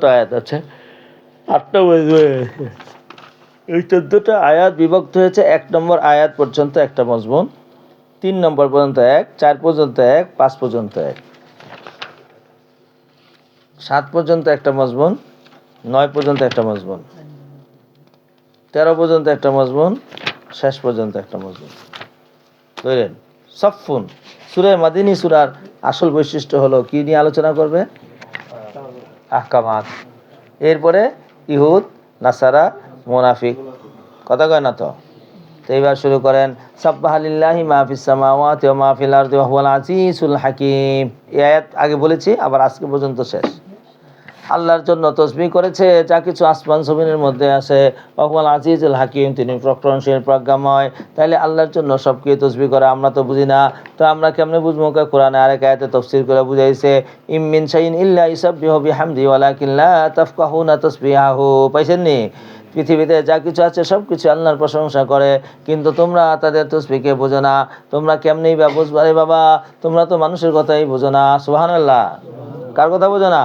আয়াত আছে, 8টা এই 14টা আয়াত বিভক্ত হয়েছে 1 নম্বর আয়াত পর্যন্ত একটা মজমুন, 3 নম্বর পর্যন্ত 1, 4 পর্যন্ত 1, 5 পর্যন্ত 1, 7 পর্যন্ত একটা মজমুন, 9 পর্যন্ত একটা মজমুন, 13 পর্যন্ত একটা মজমুন, শেষ পর্যন্ত একটা মজমুন। বুঝলেন? সফফুন সূরা মাদিনী সূরার আসল বৈশিষ্ট্য হলো কি নিয়ে আলোচনা করবে? আহকামাত। এরপরে ইহুদ, নাসারা, মুনাফিক। কথা কয় না তো? এইবার শুরু করেন, সাব্বাহা লিল্লাহি মা ফিস সামাওয়াতি ওয়া মা ফিল আরদি ওয়া হুয়াল আজিজুল হাকীম। এই আয়াত আগে বলেছি, আবার আজকে পর্যন্ত শেষ। আল্লাহর জন্য তসবিহ করেছে যা কিছু আসমান জমিনের মধ্যে আছে, ওয়া হুয়াল আজিজুল হাকীম, তিনি পরাক্রমশীল প্রজ্ঞাময়। তাইলে আল্লাহর জন্য সবকে তসবিহ করে, আমরা তো বুঝি না, তো আমরা কেমনে বুঝবো? কোরআনে আরেক আয়াতে তাফসীর করে বুঝাইছে, ইম মিন শাইইন ইল্লা ইউসাব্বিহু বিহামদি ওয়ালাকিন লা তাফকাহুনা তাসবিহাহু। পাইছেন নি? পৃথিবীতে যা কিছু আছে সব কিছু আল্লাহর প্রশংসা করে, কিন্তু তোমরা তাদের তসবিহকে বোঝো না। তোমরা কেমনেই বা বুঝবা রে বাবা? তোমরা তো মানুষের কথাই বোঝো না। সুবহানাল্লাহ। কার কথা বোঝো না?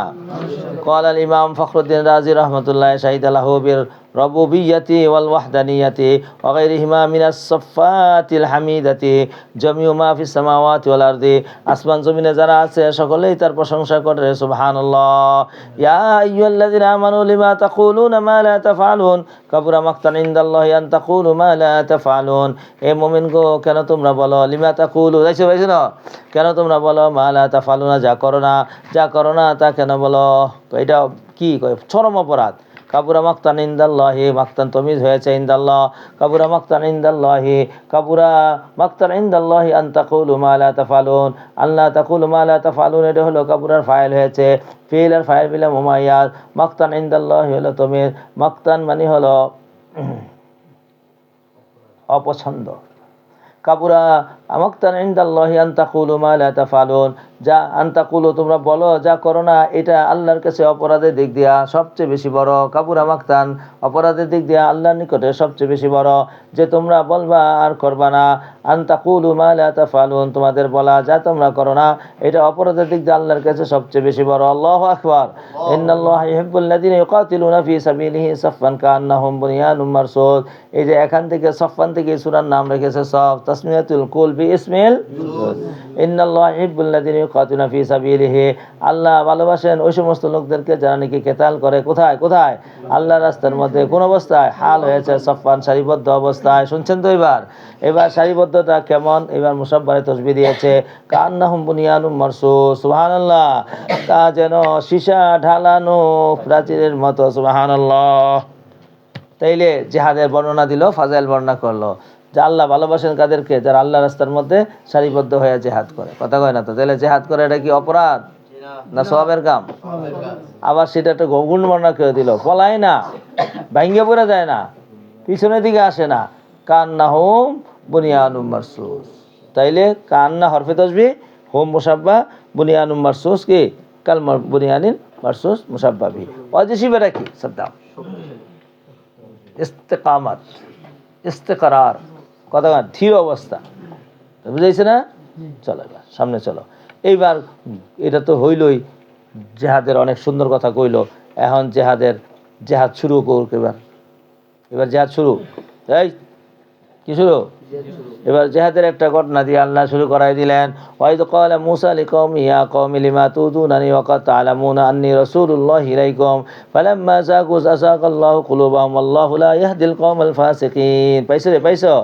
قال الإمام فخر الدين الرازي رحمة الله شهد له بالربوبية والوحدانية وغيرهما من الصفات الحميدة جميع ما في السماوات والأرض। আসমান জমিনে যারা আছে সকলেই তার প্রশংসা করে, সুবহানাল্লাহ। ইয়া আইয়ুহাল্লাযিনা আমানু লিমা তাকুলুনা মা লা তাফআলুন কাবুরা মাকতান ইনদাল্লাহি আন তাকুলু মা লা তাফআলুন। হে মুমিন গো, কেন তোমরা বলো, লিমা তাকুলু, দেখছো না, কেন তোমরা বলো, মা লা তাফআলুনা, যা করো না তা কেন বলো? তো এটা কি কয়? চরম অপরাধ। কাবুরা মাকতান ইনদাল্লাহি, মাকতান তমিজ হয়েছে ইনদাল্লাহ, কাবুরা মাকতান ইনদাল্লাহি, কাবুরা মাকতান ইনদাল্লাহি আন তাকুলু মা লা তাফআলুন, আল্লাহ তাকুলু মা লা তাফআলুন, এটা হলো কাবুরার ফাইল হয়েছে, ফিল আর ফাইল বিলা মুমাইয়াজ। মাকতান ইনদাল্লাহি হলো তমিজ, মাকতান মানে হলো অপছন্দ। কাবুরা মাকতান ইনদাল্লাহি আন তাকুলু মা লা তাফআলুন, যা আন তাকুলু, তোমরা বলো যা করো না, এটা আল্লাহর কাছে অপরাধের দিক দিয়া সবচেয়ে বেশি বড়। কাবুরা মাকতান, অপরাধের দিক দিয়া আল্লাহর নিকটে সবচেয়ে বেশি বড়, যে তোমরা বলবা আর করবা না। আন তাকুলু মা লা তাফআলুন, তোমাদের বলা যা তোমরা করো না, এটা অপরাধের দিক দিয়ে আল্লাহর কাছে সবচেয়ে বেশি বড়। আল্লাহু আকবার। ইন্নাল্লাহা ইউহিব্বুল লাযিনা ইউকাতিলুনা ফি সাবিলিহি সাফফান কান্নাহুম বুনিয়ানুম মারসুদ। এই যে এখান থেকে সফফান থেকে সূরার নাম রেখেছে সফ, তাসমিয়াতুল কুল বি ইসমিল। ইন্নাল্লাহা ইউহিব্বুল লাযিনা ইউকাতিলুনা ফি সাবিলিহি, আল্লাহ ভালোবাসেন ওই সমস্ত লোকদেরকে যারা নাকি কেতাল করে। কোথায়? আল্লাহর রাস্তার মধ্যে। কোন অবস্থায়? হাল হয়েছে সফফান, সারিবদ্ধ অবস্থায়। শুনছেন তো? এবার সারিবদ্ধতা কেমন? এবার মুসাব্বারে তসবিহ দিয়েছে, কান্নাহুম বুনিয়ানুম মারসুস। সুবহানাল্লাহ। তা যেন সীসা ঢালানো প্রাচীরের মতো। সুবহানাল্লাহ। তাইলে জিহাদের বর্ণনা দিল, ফাজাইল বর্ণনা করলো, যে আল্লাহ ভালোবাসেন কাদেরকে? যারা আল্লাহ রাস্তার মধ্যে সারিবদ্ধ হয়ে জিহাদ করে। কথা কয় না তো? তাহলে জিহাদ করে এটা কি অপরাধ না সওয়াবের কাম? আবার সেটা একটা গুণ বর্ণনা করে দিল, পলায় না, ভাঙ্গে পড়ে যায় না, পিছনের দিকে আসে না। কান্নাহুম বুনিয়ানুম মারসুস। তাইলে কান্না হরফে তাসবিহ, হোম মুসাব্বা, বুনিয়ানুম মারসুস কি কাল বুনিয়ানিন মারসুস মুসাব্বা বি। ওয়াজিসি বেরা কি সাদ্দাম ইস্তেকামাত, ইস্তেকরার, কথা ধীর অবস্থা। বুঝাইছে না? চলো এবার সামনে চলো। এইবার এটা তো হইলই, জেহাদের অনেক সুন্দর কথা কইল। এখন জেহাদ শুরু করুক। এবার জেহাদ শুরু। এই কি শুরু? এবার জেহাদের একটা ঘটনা দিয়ে আল্লাহ শুরু করাই দিলেন। ওয়াইদ ক্বালা মূসা লিকওমিহি ইয়া কওমি লিমা তুযুনানি ওয়া ক্বাদ তা'লামুনা আন্নী রাসূলুল্লাহি ইলাইকুম ফালাম্মা যাগু আযাগাল্লাহু কুলুবাহুম আল্লাহু লা ইয়াহদিল কওমাল ফাসিকিন। পাইছো?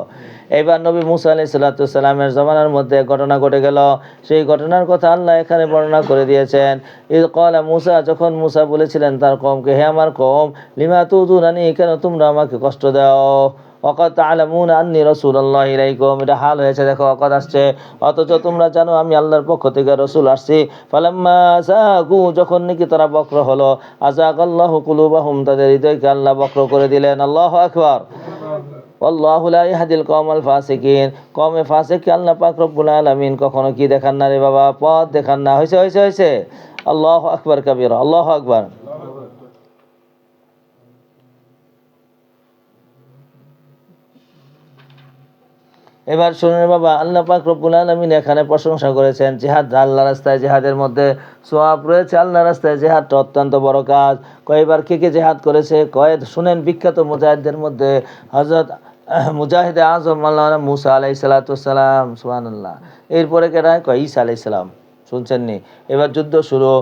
এবার নবী মূসা আলাইহিস সালাতু ওয়াস সালামের জামানার মধ্যে ঘটনা ঘটে গেল। সেই ঘটনার কথা আল্লাহ এখানে বর্ণনা করে দিয়েছেন। ইয ক্বালা মূসা, যখন মূসা বলেছিলেন তার কওমকে, হে আমার কওম, লিমা তুযুনানি, কেন তোমরা আমাকে কষ্ট দাও? ওয়াকাদ তা'লামুনা আন্নী রাসূলুল্লাহি ইলাইকুম, এটা হাল হয়েছে, দেখো ওয়াকাদ আসছে, অথচ তোমরা জানো আমি আল্লাহর পক্ষ থেকে রাসূল আসছি। ফালাম্মা যাগু, যখন নাকি তারা বক্র হলো, আযাগাল্লাহু কুলুবাহুম, তাদের হৃদয়কে আল্লাহ বক্র করে দিলেন। আল্লাহু আকবার। আল্লাহু লা ইয়াহদিল কওমাল ফাসিকিন, কওমে ফাসিককে আল্লাহ পাক রব্বুল আলামিন কখনো কি দেখান না রে বাবা? পথ দেখান না। হয়েছে। আল্লাহু আকবার কাবীরা। আল্লাহু আকবার। এবার শুনুন বাবা, আল্লাহ পাক রব্বুল আলামিন এখানে প্রশংসা করেছেন জিহাদ, আল্লাহ রাস্তায় জিহাদের মধ্যে সওয়াব রয়েছে। আল্লাহ রাস্তায় জিহাদটা অত্যন্ত বড় কাজ। কয়বার কে কে জিহাদ করেছে শুনেন। বিখ্যাত মুজাহিদদের মধ্যে হযরত মুজাহিদে আজম মাওলানা মুসা আলাইহিস সালাতু ওয়াস সালাম, সুবহানাল্লাহ। এরপরে কেডা? কয় ঈসা আলাইহিস সালাম। শুনছেন নি? এবার যুদ্ধ শুরু।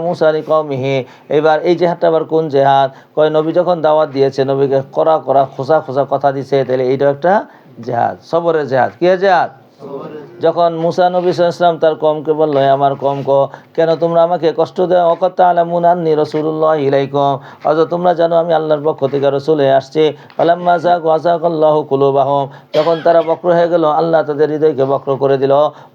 মুসা লিকওমিহি। এবার এই জেহাদটা আবার কোন জেহাদ? কয় নবী যখন দাওয়াত দিয়েছে, নবীকে কড়া কড়া খোসা খোসা কথা দিছে, তাহলে এইটাও একটা জেহাদ, সবরের জেহাদ। কি জেহাদ? যখন মুসা নবী সাল্লাল্লাহু আলাইহি ওয়াসাল্লাম তার কওমকে বলল, আমার কওম কেন তোমরা আমাকে কষ্ট দাও? ওয়াকাত তাআলামুন আন্নী রাসূলুল্লাহ ইলাইকুম। অথচ তোমরা জানো আমি আল্লাহর পক্ষ থেকে রাসূল হয়ে আসছি। ফালাম্মা যাগু আযাগাল্লাহু কুলুবাহুম। যখন তারা বক্র হয়ে গেল, আল্লাহ তাদের হৃদয়কে বক্র করে দিল।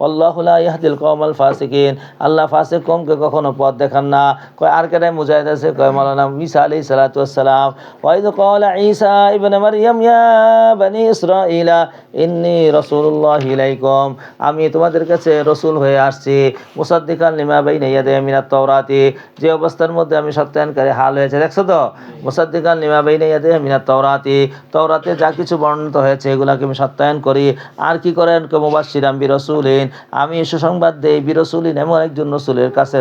আল্লাহু লা ইয়াহদিল কওমাল ফাসিকিন। আল্লাহ ফাসিক কওমকে কখনো পথ দেখান না। কয় আর কেডায় মুজাহিদ আছে? কয় মাওলানা ঈসা আলাইহিস সালাতু ওয়াস সালাম। ওয়া ইয ক্বালা ঈসা ইবনে মারইয়াম ইয়া বনী ইসরাঈলা ইন্নী রাসূলুল্লাহ ইলাইকুম। আমি তোমাদের কাছে রসুল হয়ে আসছি। মুসাদ্দিকান লিমা বাইনা ইয়াদাইয়া মিনাত তাওরাতি। যে অবস্থার মধ্যে আমি সত্যায়নকারী হাল হয়েছে, দেখছো তো? মুসাদ্দিকান লিমা বাইনা ইয়াদাইয়া মিনাত তাওরাতি। তাওরাতে যা কিছু বর্ণিত হয়েছে এগুলাকে আমি সত্যায়ন করি। আর কি করেন? মুবাশশিরাম বিরাসূলিন। আমি সুসংবাদ দেই বিরাসূলিন, এমন একজন রাসূলের কাছে।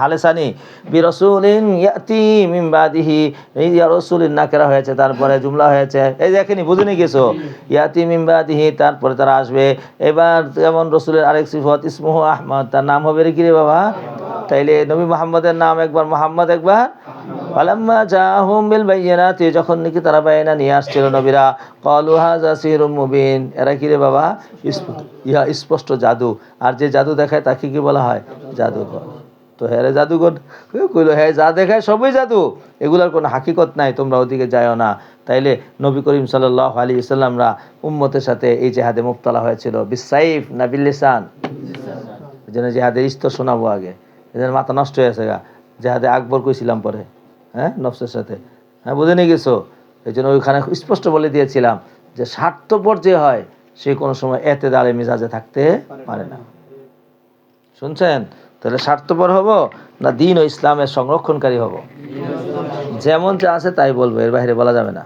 হালেসানি বিরাসূলিন ইয়াতি মিন বাদিহি। এই রাসূলিন নাকেরা হয়েছে, তারপরে জুমলা হয়েছে। এই দেখেনি, বুঝুনি কিছু? ইয়াতি মিন বাদিহি, তারপরে তারা আসবে। এবার যেমন রসুলের আরেক সিফত ইসমুহু আহমদ, তার নাম হবে রে কি রে বাবা? তাইলে নবী মুহাম্মদের নাম একবার মুহাম্মদ, একবার ফালাম্মা জাআহুম বিল বাইয়িনাতি। যখন নাকি তারা বাইনা নিয়ে আসছিল নবীরা, ক্বালু হাযা সিহরুম মুবিন। এরা কি রে বাবা? ইহা স্পষ্ট জাদু। আর যে জাদু দেখায় তাকে কি বলা হয়? জাদুঘর। তো হ্যাঁ রে জাদুঘর কইল, হ্যাঁ যা দেখায় সবই জাদু, এগুলার কোনো হাকিকত নাই, তোমরা ওদিকে যাও না। তাইলে নবী করিম সাল্লাল্লাহু আলাইহি ওয়াসাল্লামরা উম্মতের সাথে এই জেহাদে মুবতালা হয়েছিল। বিসাইফ না বিল্লিসান? এই জন্য জেহাদের ইস্তর শোনাবো আগে, এদের মাথা নষ্ট হয়েছে গা। জেহাদে আকবর কইছিলাম পরে, হ্যাঁ, নফসের সাথে, হ্যাঁ, বুঝে নিয়ে গেছো? এই জন্য ওইখানে স্পষ্ট বলে দিয়েছিলাম যে স্বার্থপর যে হয় সে কোনো সময় এতেদালে মিজাজে থাকতে পারে না। শুনছেন? তাহলে স্বার্থপর হব না দিন ও ইসলামের সংরক্ষণকারী হব? যেমন যা আছে তাই বলবো, এর বাইরে বলা যাবে না।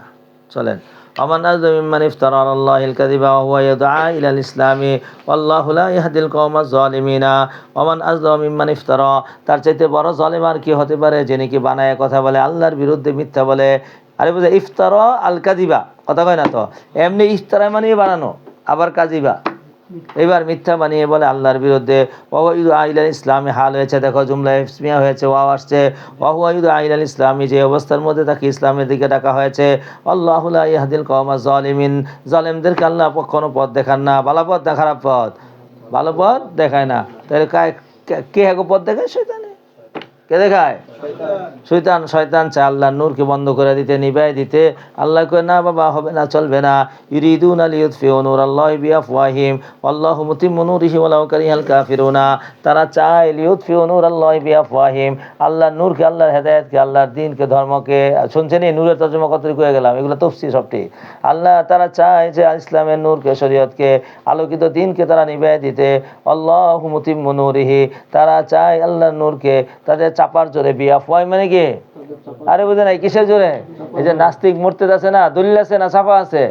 চলেন। ওমান আযলামু মিম্মান ইফতারা আলাল্লাহিল কাযিবা ওয়া হুয়া ইয়াদআ ইলাল ইসলামি ওয়াল্লাহু লা ইয়াহদিল কওমাজ জালিমিনা। ওমান আযলামু মিম্মান ইফতারা, তার চাইতে বড় জালিম আর কি হতে পারে? যে নাকি বানায় কথা বলে, আল্লাহর বিরুদ্ধে মিথ্যা বলে। আরে বুঝে ইফতারা আল কাযিবা, কথা কয় না তো? এমনি ইফতারা মানে বানানো, আবার কাযিবা এবার মিথ্যা বানিয়ে বলে আল্লাহর বিরুদ্ধে। ওয়াহুয়া আইলাল ইসলামী হাল হয়েছে, দেখো জুমলা ইসমিয়া হয়েছে, ওয়াও আসছে। ওয়াহুয়া আইলাল ইসলামী, যে অবস্থার মধ্যে তাকে ইসলামের দিকে ডাকা হয়েছে। আল্লাহু লা ইয়াহদিল কওমাজ জালিমিন, জালেমদেরকে আল্লাহ কখনো পথ দেখান না। ভালো পথ না খারাপ পথ? ভালো পথ দেখায় না। তাহলে কে হাগো পথ দেখায়? শয়তানে। কে দেখায়? শয়তান। শয়তান চায় আল্লাহর নূরকে বন্ধ করে দিতে, নিভাই দিতে। আল্লাহ কয় না বাবা, হবে না, চলবে না। ইউরিদুনা লিইউতফিউ নূরাল্লাহি বিআফওয়াহিম ওয়াল্লাহু মুতিম্মু নূরিহি ওয়ালাউ কারিহাল কাফিরুনা। তারা চায় লিইউতফিউ নূরাল্লাহি বিআফওয়াহিম, আল্লাহর নূরকে, আল্লাহর হেদায়েতকে, আল্লাহর দ্বীনকে, ধর্মকে। শুনছেন? এই নূরের তর্জমা কতটুকু হয়ে গেলাম? এগুলো তাফসীর সবটি। আল্লাহ তারা চায় যে ইসলামের নূরকে, শরীয়তকে, আলোকিত দ্বীনকে তারা নিভাই দিতে। আল্লাহু মুতিম্মু নূরিহি, তারা চায় আল্লাহর নূরকে তাদের চাপার জোরে। বিআফওয়াহ মানে কি? আরে বুঝে নাই, কিসের জোরে? এই যে নাস্তিক মুরতাদ আছে না, দলিল আছে না চাপা আছে?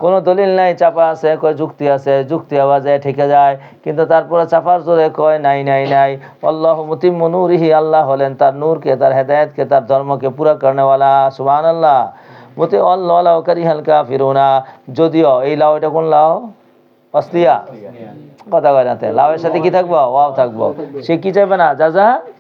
কোনো দলিল নাই, চাপা আছে। কয় যুক্তি আছে, যুক্তি আওয়াজে ঠেকে যায়, কিন্তু তারপরে চাপার জোরে কয় নাই নাই নাই। আল্লাহু মুতিম্মু নূরিহি, আল্লাহ হলেন তার নূরকে, তার হেদায়েতকে, তার ধর্মকে পুরা করনেওয়ালা। সুবহানাল্লাহ। মুতি আল্লাহ কারিহাল কাফিরুনা। যদিও এই লাও, এটা কোন লাও? অসলিয়া, কথা কয় না। লাউয়ের সাথে কি থাকবো? ওয়াও থাকবো। সে কি চাইবে না? যা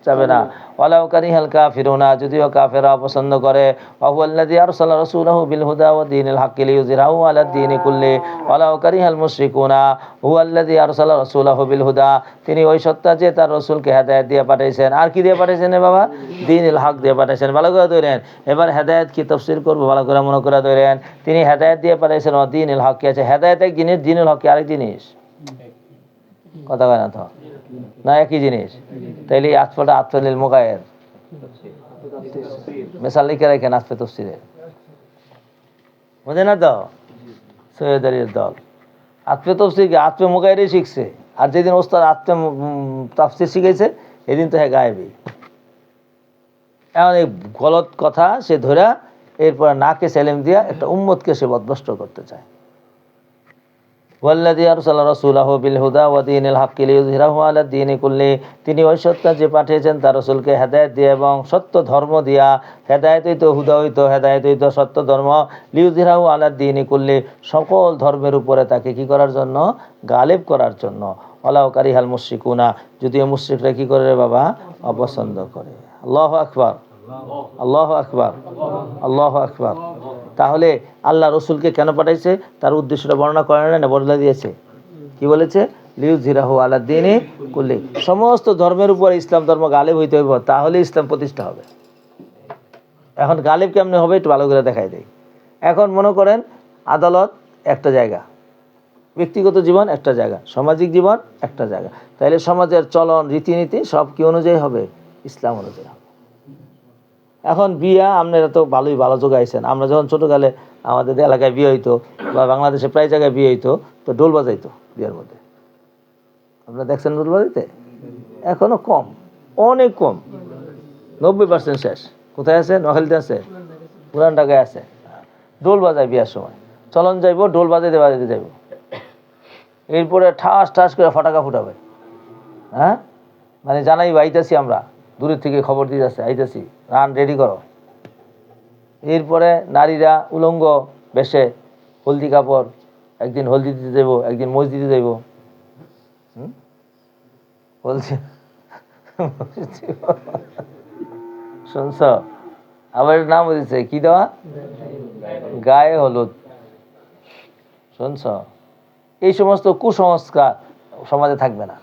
চাবে না। ওয়ালাউ কারিহাল কাফিরুনা, যদিও কাফেররা পছন্দ করে। ওয়া হুয়াল্লাযী আরসালা রাসূলাহু বিল হুদা ওয়া দীনিল হাক্কি লিইয়ুযহিরাহু আলাদ দীনি কুল্লি ওয়ালাউ কারিহাল মুশরিকুনা। হুয়াল্লাযী আরসালা রাসূলাহু বিল হুদা, তিনি ওই সত্তা যে তার রাসূলকে হেদায়েত দিয়ে পাঠাইছেন। আর কি দিয়ে পাঠাইছেন রে বাবা? দীনিল হক দিয়ে পাঠাইছেন। ভালো করে ধরেন। এবার হেদায়েত কি তাফসীর করব, ভালো করে মনে করে ধরেন। তিনি হেদায়েত দিয়ে পাঠাইছেন। ও দীনিল হক কি আছে? হেদায়েত এক জিনিস, দীনুল হক আরেক জিনিস। কথা কয় না তো? না একই জিনিস? তাইলে আতফাটা আতফালিল মুগায়ের, মিসাল লিখে রাখেন আতফে তাফসীরে, বুঝে না তো? সৈয়দ আলীর দল আতফে তাফসীরকে আতফে মুগায়েরই শিখছে। আর যেদিন ওস্তাদ আতফে তাফসীর শিখেছে এদিন তো হ্যাঁ গায়েবি। এমন এই গলত কথা সে ধরা এরপরে নাকে সেলেম দিয়া একটা উম্মতকে সে বদভস্ত করতে চায়। ওয়াল্লাযী আরসালা রাসূলাহু বিল হুদা ওয়া দীনিল হাক্কি লিইয়ুযহিরাহু আলা দ্বীনি কুল্লি, তিনি ওই সত্তা যে পাঠিয়েছেন তার রাসূলকে হেদায়েত দিয়ে এবং সত্য ধর্ম দিয়া, হেদায়েত হইতো হুদা হইতো, হেদায়েত হইতো সত্য ধর্ম, লিইয়ুযহিরাহু আলা দ্বীনি কুল্লি, সকল ধর্মের উপরে তাকে কি করার জন্য? গালিব করার জন্য। ওয়ালাউ কারিহাল মুশরিকুনা, যদিও মুশরিকরা কি করে রে বাবা? অপছন্দ করে। আল্লাহু আকবার, আল্লাহু আকবার, আল্লাহু আকবার। তাহলে আল্লাহ রসুলকে কেন পাঠাইছে তার উদ্দেশ্যটা বর্ণনা করে না বলে দিয়েছে। কি বলেছে? লিইয়ুযহিরাহু আলা দ্বীনি কুল্লি, সমস্ত ধর্মের উপর ইসলাম ধর্ম গালিব হইতে হইব, তাহলে ইসলাম প্রতিষ্ঠা হবে। এখন গালিব কেমনে হবে একটু ভালো করে দেখাই দেয়। এখন মনে করেন আদালত একটা জায়গা, ব্যক্তিগত জীবন একটা জায়গা, সামাজিক জীবন একটা জায়গা, তাইলে সমাজের চলন রীতিনীতি সব কি অনুযায়ী হবে? ইসলাম অনুযায়ী হবে। এখন বিয়া আপনারা তো ভালো যোগাইছেন। আমরা যখন ছোটোকালে আমাদের এলাকায় বিয়ে হইতো বা বাংলাদেশে প্রায় জায়গায় বিয়ে হইতো, তো ঢোল বাজাইতো বিয়ের মধ্যে। আপনারা দেখছেন ঢোল বাজাইতে? এখনো কম, অনেক কম, 90% শেষ। কোথায় আছে? নোয়াখালীতে আছে, পুরান ঢাকায় আছে। ঢোল বাজায় বিয়ার সময়, চলন যাইব, ঢোল বাজাইতে বাজাইতে যাইব, এরপরে ঠাস ঠাস করে ফটাকা ফুটাবে। হ্যাঁ, মানে জানাই আইতাছি, আমরা দূরের থেকে খবর দিয়ে যাচ্ছে আইতাছি, রান রেডি করো। এরপরে নারীরা উলঙ্গ বেশে, হলদি কাপড়, একদিন হলদি দিতে যাইব, একদিন মসজিদে যাইব। বলছি শুনছ? আবার নাম বলছে কি দেওয়া? গায়ে হলুদ। শুনছ? এই সমস্ত কুসংস্কার সমাজে থাকবে না।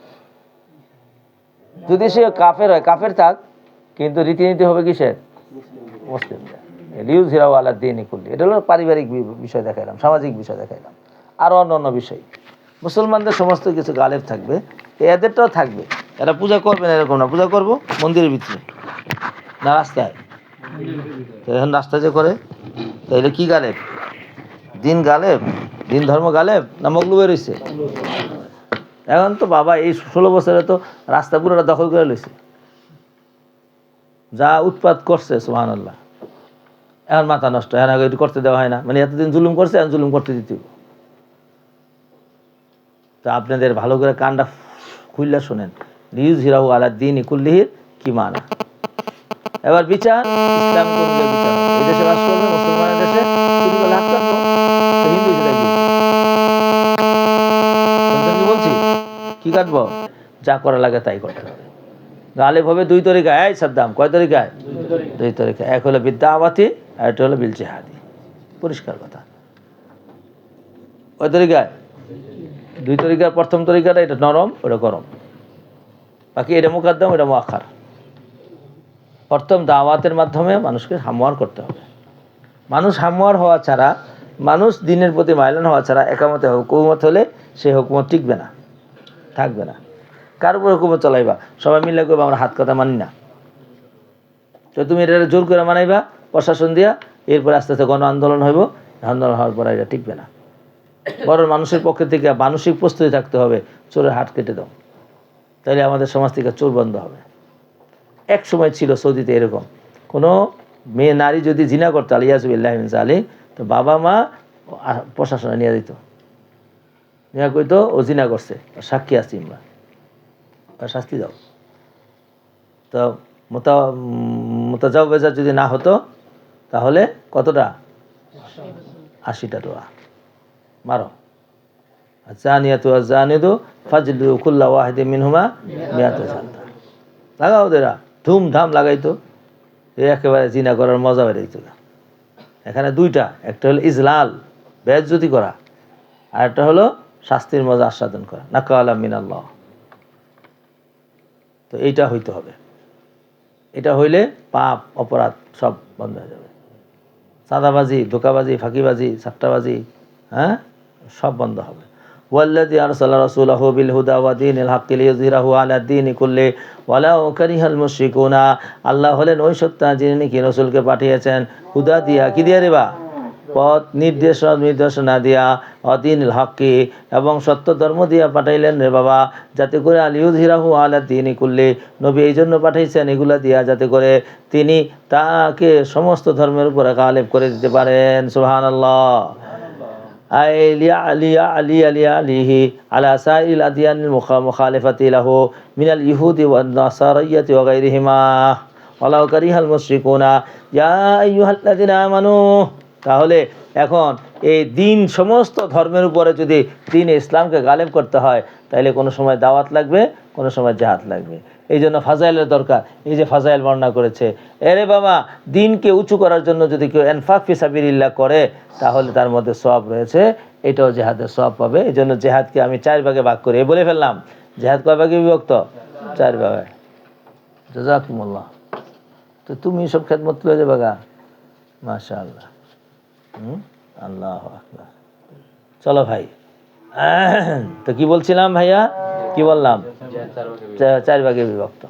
যদি সে কাফের হয়, কাফের থাক, কিন্তু রীতিনীতি হবে কিসের? মুসলিমদের। লিইয়ুযহিরাহু আলা দ্বীনি কুল্লি, এটা হলো পারিবারিক বিষয় দেখাইলাম, সামাজিক বিষয় দেখাইলাম। আরও অন্য বিষয়, মুসলমানদের সমস্ত কিছু গালেব থাকবে, এদেরটাও থাকবে। এরা পূজা করবে না এরকম না, পূজা করবো মন্দিরের ভিতরে না রাস্তায়। এখন রাস্তায় যে করে, তাইলে কি গালেব? দিন গালেব, দিন ধর্ম গালেব না মগলুবে রয়েছে? এখন তো বাবা এই 16 বছরে তো রাস্তা পুরোটা দখল করে লইছে, যা উৎপাত করছে সুবহানাল্লাহ। এখন মাথা নষ্ট, এখন আগে এটু করতে দেওয়া হয় না, মানে এতদিন জুলুম করছে, এখন জুলুম করতে দিতে। তা আপনাদের ভালো করে কানটা খুললা শোনেন, লিইয়ুযহিরাহু আলা দ্বীনি কুল্লিহির কি মানা। এবার বিচার ইসলাম কোন বিচার হবে? এই দেশে বাস করবে, মুসলমানের দেশে চুরি করলে হাত কাটবো, হিন্দু হিসেবে বলছি কি কাটবো? যা করা লাগে তাই করতে হবে। গালেব হবে 2 তরিকায়। এই সাদ্দাম কয় তরিকায়? 2 তরিকায়। এক হলো বিদ্দাওয়াতি, আর একটা হলো বিল জিহাদি। পরিষ্কার কথা। কয় তরিকায়? 2 তরিকার প্রথম তরিকাটা এটা নরম, ওটা গরম, বাকি এটা মুকাদ্দাম, এটা মুআখার। প্রথম দাওয়াতের মাধ্যমে মানুষকে হামওয়ার করতে হবে। মানুষ হামওয়ার হওয়া ছাড়া, মানুষ দিনের প্রতি মাইলান হওয়া ছাড়া একামতে হুকুমত হলে সেই হুকুমত টিকবে না, থাকবে না। কার উপর হুকুমত চলাইবা? সবাই মিলে করবে আমরা হাত কথা মানি না, তো তুমি এটা জোর করে মানাইবা প্রশাসন দিয়া, এরপর আস্তে আস্তে গণ আন্দোলন হইব, আন্দোলন হওয়ার পর এটা টিকবে না। বড় মানুষের পক্ষে থেকে মানসিক প্রস্তুতি থাকতে হবে, চোরের হাত কেটে দাও, তাইলে আমাদের সমাজ থেকে চোর বন্ধ হবে। এক সময় ছিল সৌদিতে এরকম, কোনো মেয়ে নারী যদি জিনা করতো, আলিয়াজুবিল্লাহ মিন জালিক, তো বাবা মা প্রশাসনে নিয়ে দিত, নিয়ে কইতো ও জিনা করছে, সাক্ষী আছি আমরা, শাস্তি দাও। তো মোতাজাওয়েজা যদি না হতো তাহলে কতটা? 80টা দোয়া মারো। জানিয়াতু জানিদু ফাজলু কুল্লা ওয়াহিদিন মিনহুমা মিয়াতা জালদা। লাগাও দেরা, ধুমধাম লাগাইতো, একেবারে জিনা করার মজা বেরাইতো না। এখানে 2টা, একটা হলো ইজলাল, বেইজ্জতি করা, আর একটা হলো শাস্তির মজা আস্বাদন করা, নাকালা মিনাল্লাহ। তো এইটা হইতে হবে। এটা হইলে পাপ অপরাধ সব বন্ধ হয়ে যাবে। চাঁদাবাজি, ধোকাবাজি, ফাঁকিবাজি, সাট্টাবাজি, হ্যাঁ, সব বন্ধ হবে। ওয়াল্লাযী আরসালা রাসূলাহু বিল হুদা ওয়া দীনিল হাক্কি লিইয়ুযহিরাহু আলা দ্বীনি কুল্লি ওয়ালাউ কারিহাল মুশরিকুনা। আল্লাহ হলেন ওই সত্তা যিনি নাকি রাসূলকে পাঠিয়েছেন হুদা দিয়া, কি দিয়া রে বা? পথ নির্দেশনা দিয়া, অদীনিল হাক্কি, এবং সত্য ধর্ম দিয়া পাঠাইলেন রে বাবা, যাতে করে লিইয়ুযহিরাহু আলা দ্বীনি কুল্লি, নবী এই জন্য পাঠাইছেন এগুলা দিয়া, যাতে করে তিনি তাকে সমস্ত ধর্মের উপরে গালেব করে দিতে পারেন। সুবহানাল্লাহ। أي ليعليه على سائر الأديان المخالفة له من اليهود والنصارية وغيرهما ولو كره المشركون يا أيها الذين آمنوا। তাহলে এখন এই দিন সমস্ত ধর্মের উপরে যদি দিন ইসলামকে গালেব করতে হয় তাহলে কোনো সময় দাওয়াত লাগবে, কোনো সময় জিহাদ লাগবে। এই জন্য ফাজাইলের দরকার। এই যে ফাজাইল বর্ণনা করেছে, এরে বাবা দিনকে উঁচু করার জন্য যদি কেউ ইনফাক ফি সাবিলিল্লাহ করে তাহলে তার মধ্যে সওয়াব রয়েছে, এটাও জিহাদের সওয়াব পাবে। এই জন্য জিহাদকে আমি 4 ভাগে ভাগ করে বলে ফেললাম। জিহাদ কয় ভাগে বিভক্ত? 4 ভাগে। জাযাকুমুল্লাহ। তো তুমি সব খেদমত করে যাবে গা, মাশাআল্লাহ। আল্লাহু আকবার। চলো ভাই, তো কি বলছিলাম ভাইয়া, কি বললাম? 4 ভাগে বিভক্ত।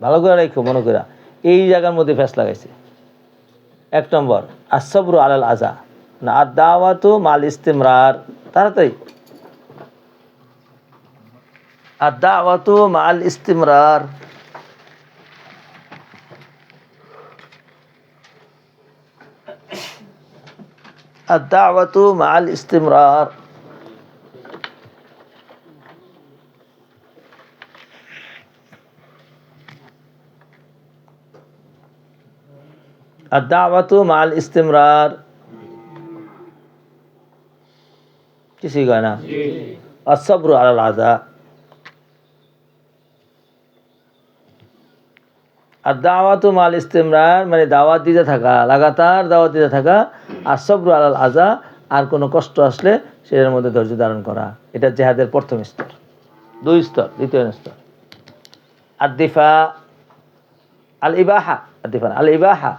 ভালো করে রাখো, মনে করে এই জায়গার মধ্যে ফেস লাগাইছে। 1 নম্বর আসসাবরু আলাল আযা, না আদ-দাওয়াতু মাল ইস্তিমরার। তাড়াতাড়ি, আদ-দাওয়াতু মাল ইস্তিমরার। আদ-দাওয়াতু মাল ইস্তিমরার। الدعوة مع الاستمرار किसी का ना الصبر على العداء। الدعوة مع الاستمرار মানে দাওয়াত দিতে থাকা, লাগাতার দাওয়াত দিতে থাকা। আর সবরু আলাল আযা, আর কোনো কষ্ট আসলে সেটার মধ্যে ধৈর্য ধারণ করা। এটা জিহাদের প্রথম স্তর। 2 স্তর, দ্বিতীয় স্তর আদ-দিফা আল-ইবাহা। আদ-দিফা আল-ইবাহা,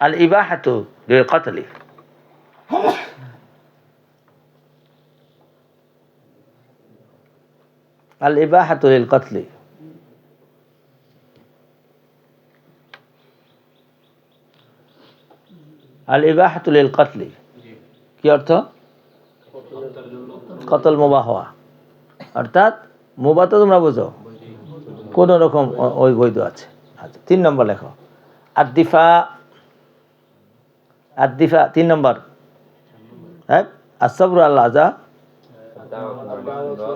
الإباحة للقتل، الإباحة للقتل। الإباحة للقتل কি অর্থ? কতল মুবাহ হওয়া, অর্থাৎ মুবাহ তো তোমরা বুঝো, কোন রকম ওই বৈধ আছে। আচ্ছা, 3 নম্বর লেখো আদ-দিফা। আদ-দিফা 3 নম্বর। হ্যাঁ, আসসাবরু আলাল আযা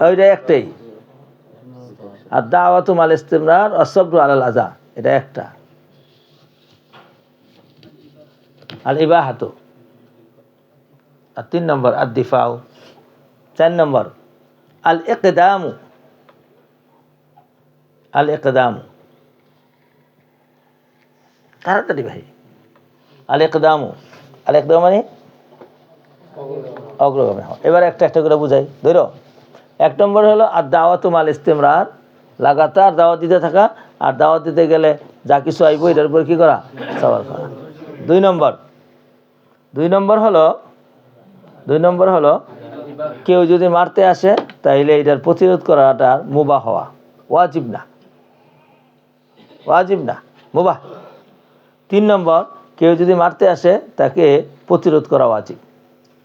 ওইটা একটাই। আদ-দাওয়াতু মাল ইস্তিমরার, আসসাবরু আলাল আযা এটা একটা। আল-ইবাহাতু আর 3 নম্বর আদ-দিফাউ। 4 নম্বর আল-ইকদামু। আল-ইকদামু তাড়াতাড়ি ভাই। আল-ইকদামু, আল-ইকদাম মানে অগ্রগামী হওয়া। এবার একটা একটা করে বুঝাই, ধরো। 1 নম্বর হলো আদ-দাওয়াতু মাল ইস্তিমরার, লাগাতার দাওয়াত দিতে থাকা। আর দাওয়াত দিতে গেলে যা কিছু আইব এটার উপর কি করা? সওয়াল করা। 2 নম্বর হলো কেউ যদি মারতে আসে তাইলে এটার প্রতিরোধ করাটা মুবাহ হওয়া, ওয়াজিব না, ওয়াজিব না, মুবাহ। 3 নম্বর কেউ যদি মারতে আসে তাকে প্রতিরোধ করা ওয়াজিব।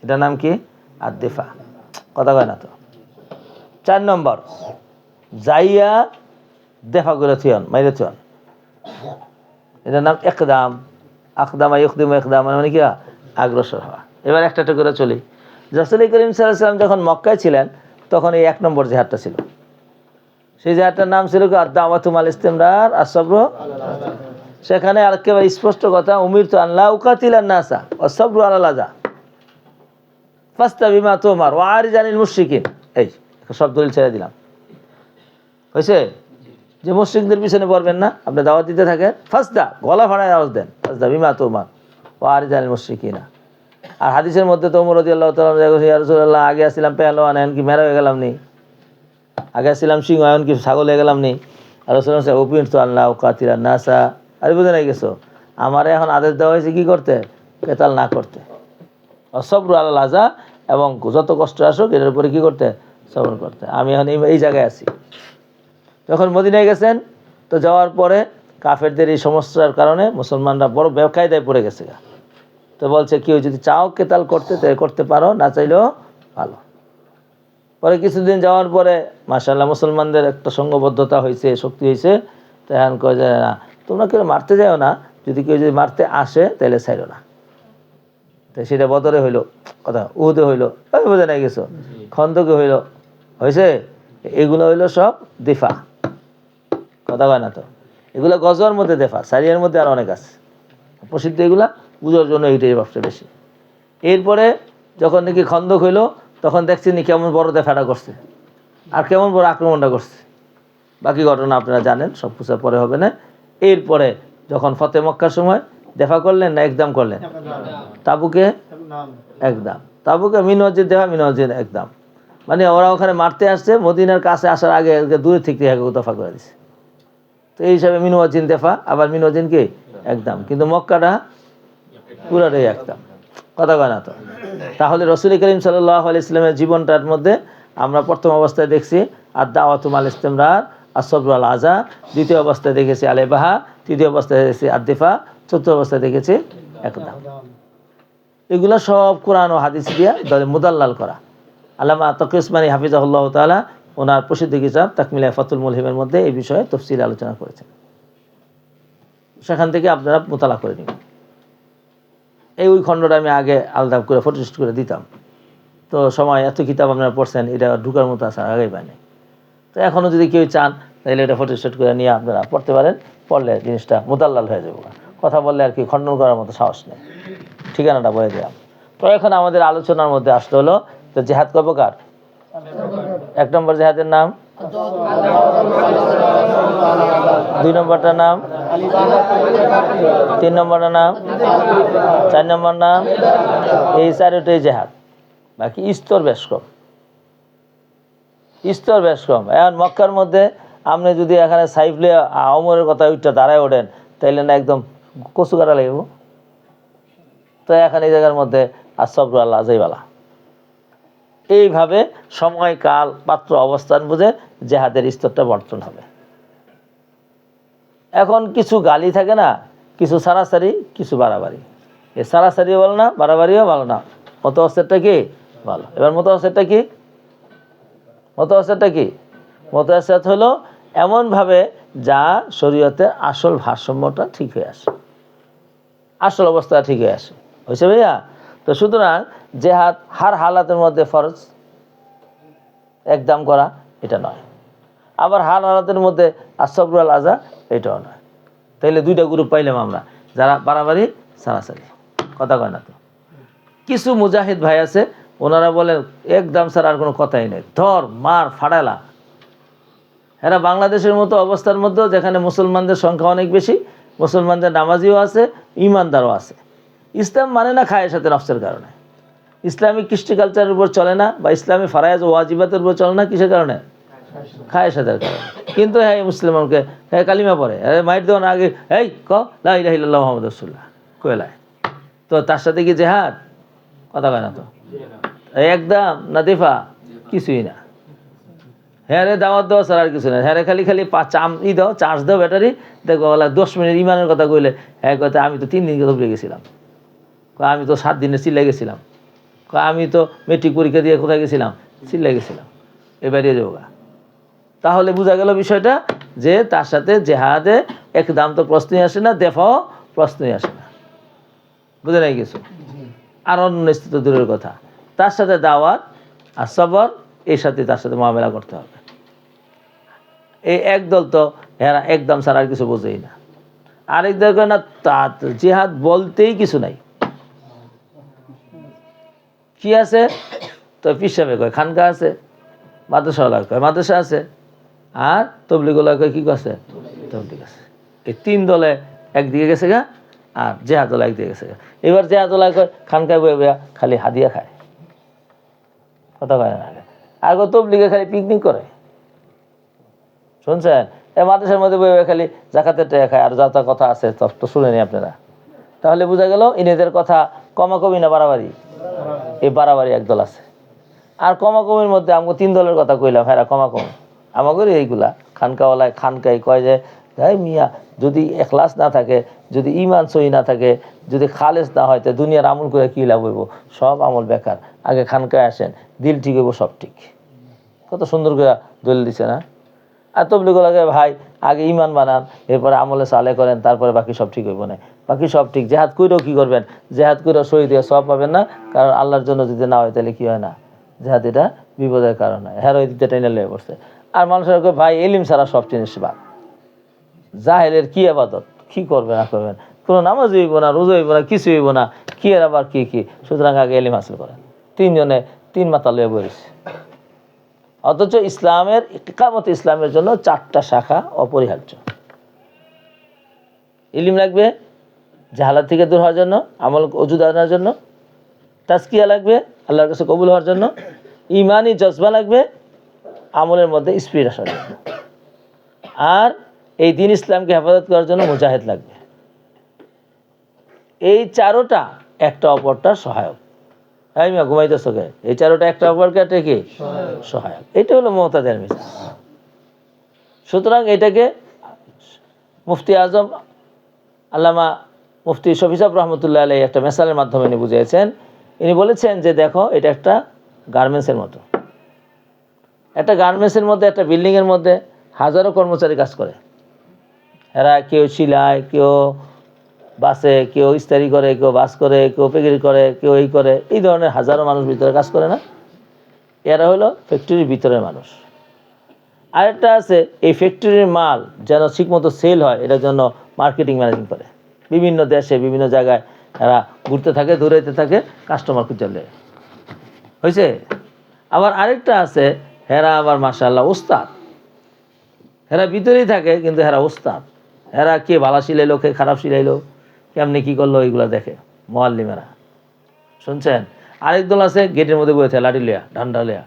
এটার নাম কি? আদ-দিফা। কথা কয় না তো। 4 নম্বর যাইয়া দেখা করে থিয়ন, মাইরে থিয়ন, এটার নাম ইকদাম। আকদামা ইকদিমু ইকদাম মানে কি? অগ্রসর হওয়া। এবার একটা একটা করে চলি। রাসূল করিম সাল্লাল্লাহু আলাইহি ওয়াসাল্লাম যখন মক্কায় ছিলেন তখন এই 1 নম্বর জিহাদটা ছিল। সেই জিহাদটার নাম ছিল কি? আদ-দাওয়াতু মাল ইস্তিমরার আস-সাবরু। সেখানে একেবারে স্পষ্ট কথা, উমিরতু আন লা উকাতিলান নাসা ওয়াস-সাবরু আলাল আযা ফাস্তাবিমা তুমার ওয়া আরিজ আনিল মুশরিকিন। এই সব দলিল ছেড়ে দিলাম, হয়েছে? যে মুশরিকদের পিছনে পড়বেন না, আপনি দাওয়াত দিতে থাকেন, ফাসদা গলা ফাড়ায় আওয়াজ দেন, ফাসদা বিমা তুমার ওয়া আরিজ আনিল মুশরিকিনা। আর হাদিসের মধ্যে তো ওমর রাদিয়াল্লাহু তাআলা ইয়া রাসূলুল্লাহ, আগে আসছিলাম পেহলওয়ান, এখন কি মেরা হয়ে গেলাম নি? আগে আসছিলাম সিংহ, এখন কি ছাগল হয়ে গেলাম নি? আর রাসূলুল্লাহ উমিরতু আন লা উকাতিলান নাসা, আরে বুঝে নাই গেছো, আমার এখন আদেশ দেওয়া হয়েছে কি করতে? কেতাল না করতে, সবর আলাল আযা, এবং যত কষ্ট আসুক এটার উপরে কি করতে? সবর করতে। আমি এখন এই জায়গায় আছি। যখন মদিনায় গেছেন তো যাওয়ার পরে কাফেরদের এই সমস্যার কারণে মুসলমানরা বড় বেকায়দায় পড়ে গেছে। তো বলছে কেউ যদি চাও কেতাল করতে তাই করতে পারো, না চাইলেও ভালো। পরে কিছুদিন যাওয়ার পরে মাশাআল্লাহ মুসলমানদের একটা সংঘবদ্ধতা হয়েছে, শক্তি হয়েছে। তো এখন কয় যে না, তোমরা কেউ মারতে যাও না, যদি কেউ যদি মারতে আসে তাহলে ছাইরো না। তো সেটা বদরে হইলো, কথা উহুদে হইলো, বোঝা নাই গেছো, খন্দকে হইলো, হয়েছে, এগুলো হইলো সব দিফা, কথা কয় না তো, এগুলো গজওয়ার মধ্যে দেফা, সারিয়ার মধ্যে আর অনেক আছে প্রসিদ্ধ, এগুলা বুঝার জন্য এইটাই সবচেয়ে বেশি। এরপরে যখন নাকি খন্দক হইলো তখন দেখছি নি কেমন বড় দেফাটা করছে আর কেমন বড় আক্রমণটা করছে, বাকি ঘটনা আপনারা জানেন, সব কিছু পরে হবে না। এরপরে যখন ফতে মক্কার সময় দেফা করলেন না একদম করলেন, তাবুকে একদম, তাবুকে মিনওয়াজিদ দেফা, মিনওয়াজিদ একদম, মানে ওরা ওখানে মারতে আসছে, মদিনার কাছে আসার আগে দূরে থেকে দফা করে দিছে। তো এই হিসাবে মিনওয়াজিন দেফা, আবার মিনওয়াজিন কি একদম, কিন্তু মক্কাটা পুরাটাই একদম, কথা কয় না তো। তাহলে রসুল করিম সাল্লাল্লাহু আলাইহি ওয়াসাল্লামের জীবনটার মধ্যে আমরা প্রথম অবস্থায় দেখছি আদ-দাওয়াতু মাল ইসতিমরার, আস-সাবরু আল আযা, দ্বিতীয় অবস্থায় দেখেছি আল-ইবাহা, তৃতীয় অবস্থায় দেখেছি আদ-দিফা, চতুর্থ অবস্থায় দেখেছি একদম। এগুলো সব কোরআন ও হাদিস দিয়া মুদাল্লাল করা। আল্লামা তাকি উসমানী হাফিজাহুল্লাহ তাআলা ওনার প্রসিদ্ধ কিতাব তাকমিলা ফাতুল মুলহিমের মধ্যে এই বিষয়ে তাফসীরে আলোচনা করেছেন, সেখান থেকে আপনারা মোতালা করে নিন। ওই খণ্ডটা আমি আগে আলাদা করে ফটোস্ট করে দিতাম, তো সময় এত কিতাব আপনারা পড়ছেন, এটা ঢুকার মতো আসার আগেই পায়নি। তো এখনও যদি কেউ চান তাহলে এটা ফটোস্টেট করে নিয়ে আপনারা পড়তে পারেন, পড়লে জিনিসটা মোতাল্লাল হয়ে যাবে। কথা বললে আর কি খণ্ডন করার মতো সাহস নেই, ঠিকানাটা বলে দিলাম। তো এখন আমাদের আলোচনার মধ্যে আসতে হলো তো জেহাদ কয় প্রকার। এক নম্বর জেহাদের নাম, দুই নম্বরটার নাম, তিন নম্বরটার নাম, চার নম্বর নাম, এই চারটাই জেহাদ। বাকি স্তর বেশ কম, স্তর বেশ কম। এখন মক্কার মধ্যে আপনি যদি এখানে সাইফলে ওমরের কথা উঠটা দাঁড়ায় ওঠেন তাইলে না একদম কচু কাটা লাগব। তো এখন এই জায়গার মধ্যে আস-সাবরু আল আযাইবালা, এইভাবে সময় কাল পাত্র অবস্থান বুঝে জেহাদের স্তরটা বর্তন হবে। এখন কিছু গালি থাকে না, কিছু সারাসারি, কিছু বাড়াবাড়ি। এ সারাসারিও ভালো না, বাড়াবাড়িও ভালো না, মতো অবস্থাটা কি ভালো। এবার মতো অবস্থাটা কি, মতো অবস্থাটা কি, মতো অবস্থা হলো এমনভাবে যা শরীয়তের আসল ভারসাম্যটা ঠিক হয়ে আসে, আসল অবস্থা ঠিক হয়ে আসে। হয়েছে ভাইয়া? তো সুতরাং জেহাদ হার হালাতের মধ্যে ফরজ, একদম করা এটা নয়, আবার হার হালাতের মধ্যে আস-সাবরু আল আযা এটাও নয়। তাইলে দুইটা গ্রুপ পাইলাম আমরা, যারা বাড়াবাড়ি, সারাসারি, কথা কয় না তো। কিছু মুজাহিদ ভাই আছে, ওনারা বলেন একদম স্যার আর কোনো কথাই নেই, ধর মার ফাড়ালা। এরা বাংলাদেশের মতো অবস্থার মধ্যেও, যেখানে মুসলমানদের সংখ্যা অনেক বেশি, মুসলমানদের নামাজিও আছে, ইমানদারও আছে, ইসলাম মানে না খায়ের সাথে নফসের কারণে, ইসলামিক কৃষ্টি কালচারের উপর চলে না, বা ইসলামী ফারায়েজ ও ওয়াজিবাতের উপর চলে না, কিসের কারণে, খায়ের সাথে কারণে। কিন্তু হ্যাঁ মুসলমানকে হ্যাঁ কালিমা পড়ে, মাইট দেওয়ার আগে এই লা ইলাহা ইল্লাল্লাহু মুহাম্মাদুর রাসূলুল্লাহ কয়লায়, তো তার সাথে কি জেহাদ, কথা কয় না তো। একদম না দিফা, কিছুই না। হ্যাঁ রে দাওয়াত দেওয়া ছাড়া আর কিছু না, হ্যাঁ রে খালি খালি দাও, চার্জ দাও ব্যাটারি, দেখো 10 মিনিট ইমানের কথা কইলে হ্যাঁ কথা আমি তো 3 দিন ধরে গেছিলাম, আমি তো 7 দিনে চিল্লাই গেছিলাম, আমি তো মেট্রিক পরীক্ষা দিয়ে কোথায় গেছিলাম, চিল্লাই গেছিলাম, এবারে যাওগা। তাহলে বোঝা গেল বিষয়টা যে তার সাথে জেহাদে একদম তো প্রশ্নই আসে না, দেফাও প্রশ্নই আসে না, বুঝে নাই কিছু। আর অন্য স্থিত দূরের কথা, তার সাথে দাওয়াত আর সবর, এর সাথে তার সাথে মোকাবেলা করতে হবে। এই একদল তো এরা একদম ছাড়া আর কিছু বোঝেই না, আরেক দল না তা জিহাদ বলতেই কিছু নাই। কি আছে তো পিসাবে কয় খানকা আছে, মাদ্রাসাওয়ালা কয় মাদ্রাসা আছে, আর তবলিগওয়ালা কয় কি আছে, তবলিগ আছে। এই 3 দলে একদিকে গেছে গা, আর জেহাদওয়ালা একদিকে গেছে গা। এবার জেহাদওয়ালা কয় খানকায় বয়ে বয়া খালি হাদিয়া খায়, কথা কয় না, আর তবলিগে খালি পিকনিক করে, শুনছেন? এই মাদ্রাসার মধ্যে বয়ে বয়ে খালি জাকাতের টাকা খায়, আর যা তা কথা আছে তো শুনেনি আপনারা। তাহলে বোঝা গেল ইনেদের কথা কমাকমি না বাড়াবাড়ি, এই বাড়াবাড়ি একদল আছে। আর কমাকমির মধ্যে আমাকে 3 দলের কথা কইলাম, হ্যাঁ কমাকমি আমাদের এইগুলা খানকাওয়ালায় খানকাই কয় যে ভাই মিয়া যদি এখলাস না থাকে, যদি ইমান সহি না থাকে, যদি খালেস না হয়, তো দুনিয়ার আমল করে কী লাভ হইব, সব আমল বেকার, আগে খানকায় আসেন, দিল ঠিক হইব, সব ঠিক। কত সুন্দর করে দলিল দিছে না। আর তবলিগওয়ালাকে ভাই আগে ইমান বানান, এরপরে আমলে সালে করেন, তারপরে বাকি সব ঠিক হইব না। বাকি সব ঠিক। জেহাদ কইরেও কি করবেন? জেহাদ কইরেও শহীদ হয়ে সব পাবেন না, কারণ আল্লাহর জন্য যদি না হয় তাহলে কি হয় না? জেহাদ এটা বিপদের কারণ হয়। হ্যাঁ, ওই দিকটা টেনে লেগে পড়ছে। আর মানুষের ভাই এলিম ছাড়া সব জিনিস বাদ। জাহেলের কি আবাদত, কি করবে না করবেন, কোনো নামাজ হইব না, রোজা হইব না, কিছু হইব না, কি এর আবার কি কি। সুতরাং আগে এলিম হাসিল করেন। তিনজনে তিন মাথা লয়ে বলেছে। অথচ ইসলামের ইকামত ইসলামের জন্য 4টা শাখা অপরিহার্য। ইলম লাগবে জাহালাত থেকে দূর হওয়ার জন্য, আমল ওজুদ আনার জন্য। তাজকিয়া লাগবে আল্লাহর কাছে কবুল হওয়ার জন্য। ইমানি জজবা লাগবে আমলের মধ্যে স্পিড আসার জন্য। আর এই দিন ইসলামকে হেফাজত করার জন্য মুজাহিদ লাগবে। এই 4টা একটা অপরটার সহায়ক। হ্যাঁ মিয়া ঘুমাইতেছ কে? এই 4টা একটা অপরকে কি সহায়ক। এটা হলো মুতাদের মিজাজ। সুতরাং এটাকে মুফতি আজম আল্লামা মুফতি শফি সাহেব রহমতুল্লাহ আলাইহি একটা মেসালের মাধ্যমে ইনি বুঝিয়েছেন। ইনি বলেছেন যে দেখো, এটা একটা গার্মেন্টসের মতো। একটা গার্মেন্টসের মধ্যে, একটা বিল্ডিংয়ের মধ্যে হাজারো কর্মচারী কাজ করে। এরা কেউ সিলায়, কেউ বাসে, কেউ ইস্তারি করে, কেউ বাস করে, কেউ পেগিরি করে, কেউ এই করে, এই ধরনের হাজারো মানুষ ভিতরে কাজ করে না? এরা হলো ফ্যাক্টরির ভিতরের মানুষ। আরেকটা আছে, এই ফ্যাক্টরির মাল যেন ঠিকমতো সেল হয় এটার জন্য মার্কেটিং ম্যানেজিং করে। বিভিন্ন দেশে বিভিন্ন জায়গায় এরা ঘুরতে থাকে, দৌড়াইতে থাকে, কাস্টমার খুঁজলে হয়েছে। আবার আরেকটা আছে, হেরা আবার মাশাআল্লাহ ওস্তাদ। হেরা ভিতরেই থাকে কিন্তু হেরা ওস্তাদ। হেরা কে ভালো সিলাইলো, কে খারাপ সিলাইলো, কেমনি কী করলো, এইগুলো দেখে মোয়াল্লিমেরা। শুনছেন? আরেক দল আছে গেটের মধ্যে বসে থাকে লাঠি লিয়া, ডান্ডা লিয়া।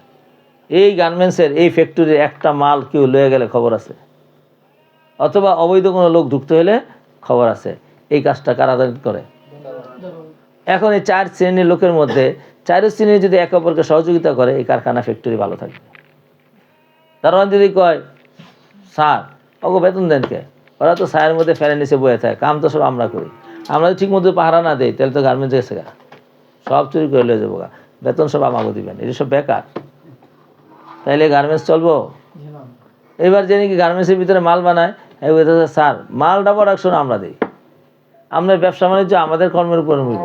এই গার্মেন্টসের এই ফ্যাক্টরির একটা মাল কেউ লয়ে গেলে খবর আছে, অথবা অবৈধ কোনো লোক ঢুকতে হলে খবর আছে। এই কাজটা কারা করে? এখন এই 4 শ্রেণীর লোকের মধ্যে 4 শ্রেণী যদি একে অপরকে সহযোগিতা করে, এই কারখানা ফ্যাক্টরি ভালো থাকবে। দারোয়ান যদি কয় স্যার ওকে বেতন দেন কে? ওরা তো ছায়ের মধ্যে ফ্যানের নিচে বয়ে থাকে, কাম তো সব আমরা করি। আমরা যদি ঠিক মতো পাহারা না দিই তাহলে তো গার্মেন্টস গেছে গা, সব চুরি করে লয়ে যাবো গা, বেতন সব আমাকে দিবেন, এটা সব বেকার। তাইলে গার্মেন্টস চলবো? এবার যে নাকি গার্মেন্টসের ভিতরে মাল বানায়, স্যার মালটা প্রোডাকশন আমরা দিই, আপনার ব্যবসা বাণিজ্য আমাদের কর্মের উপর নিব।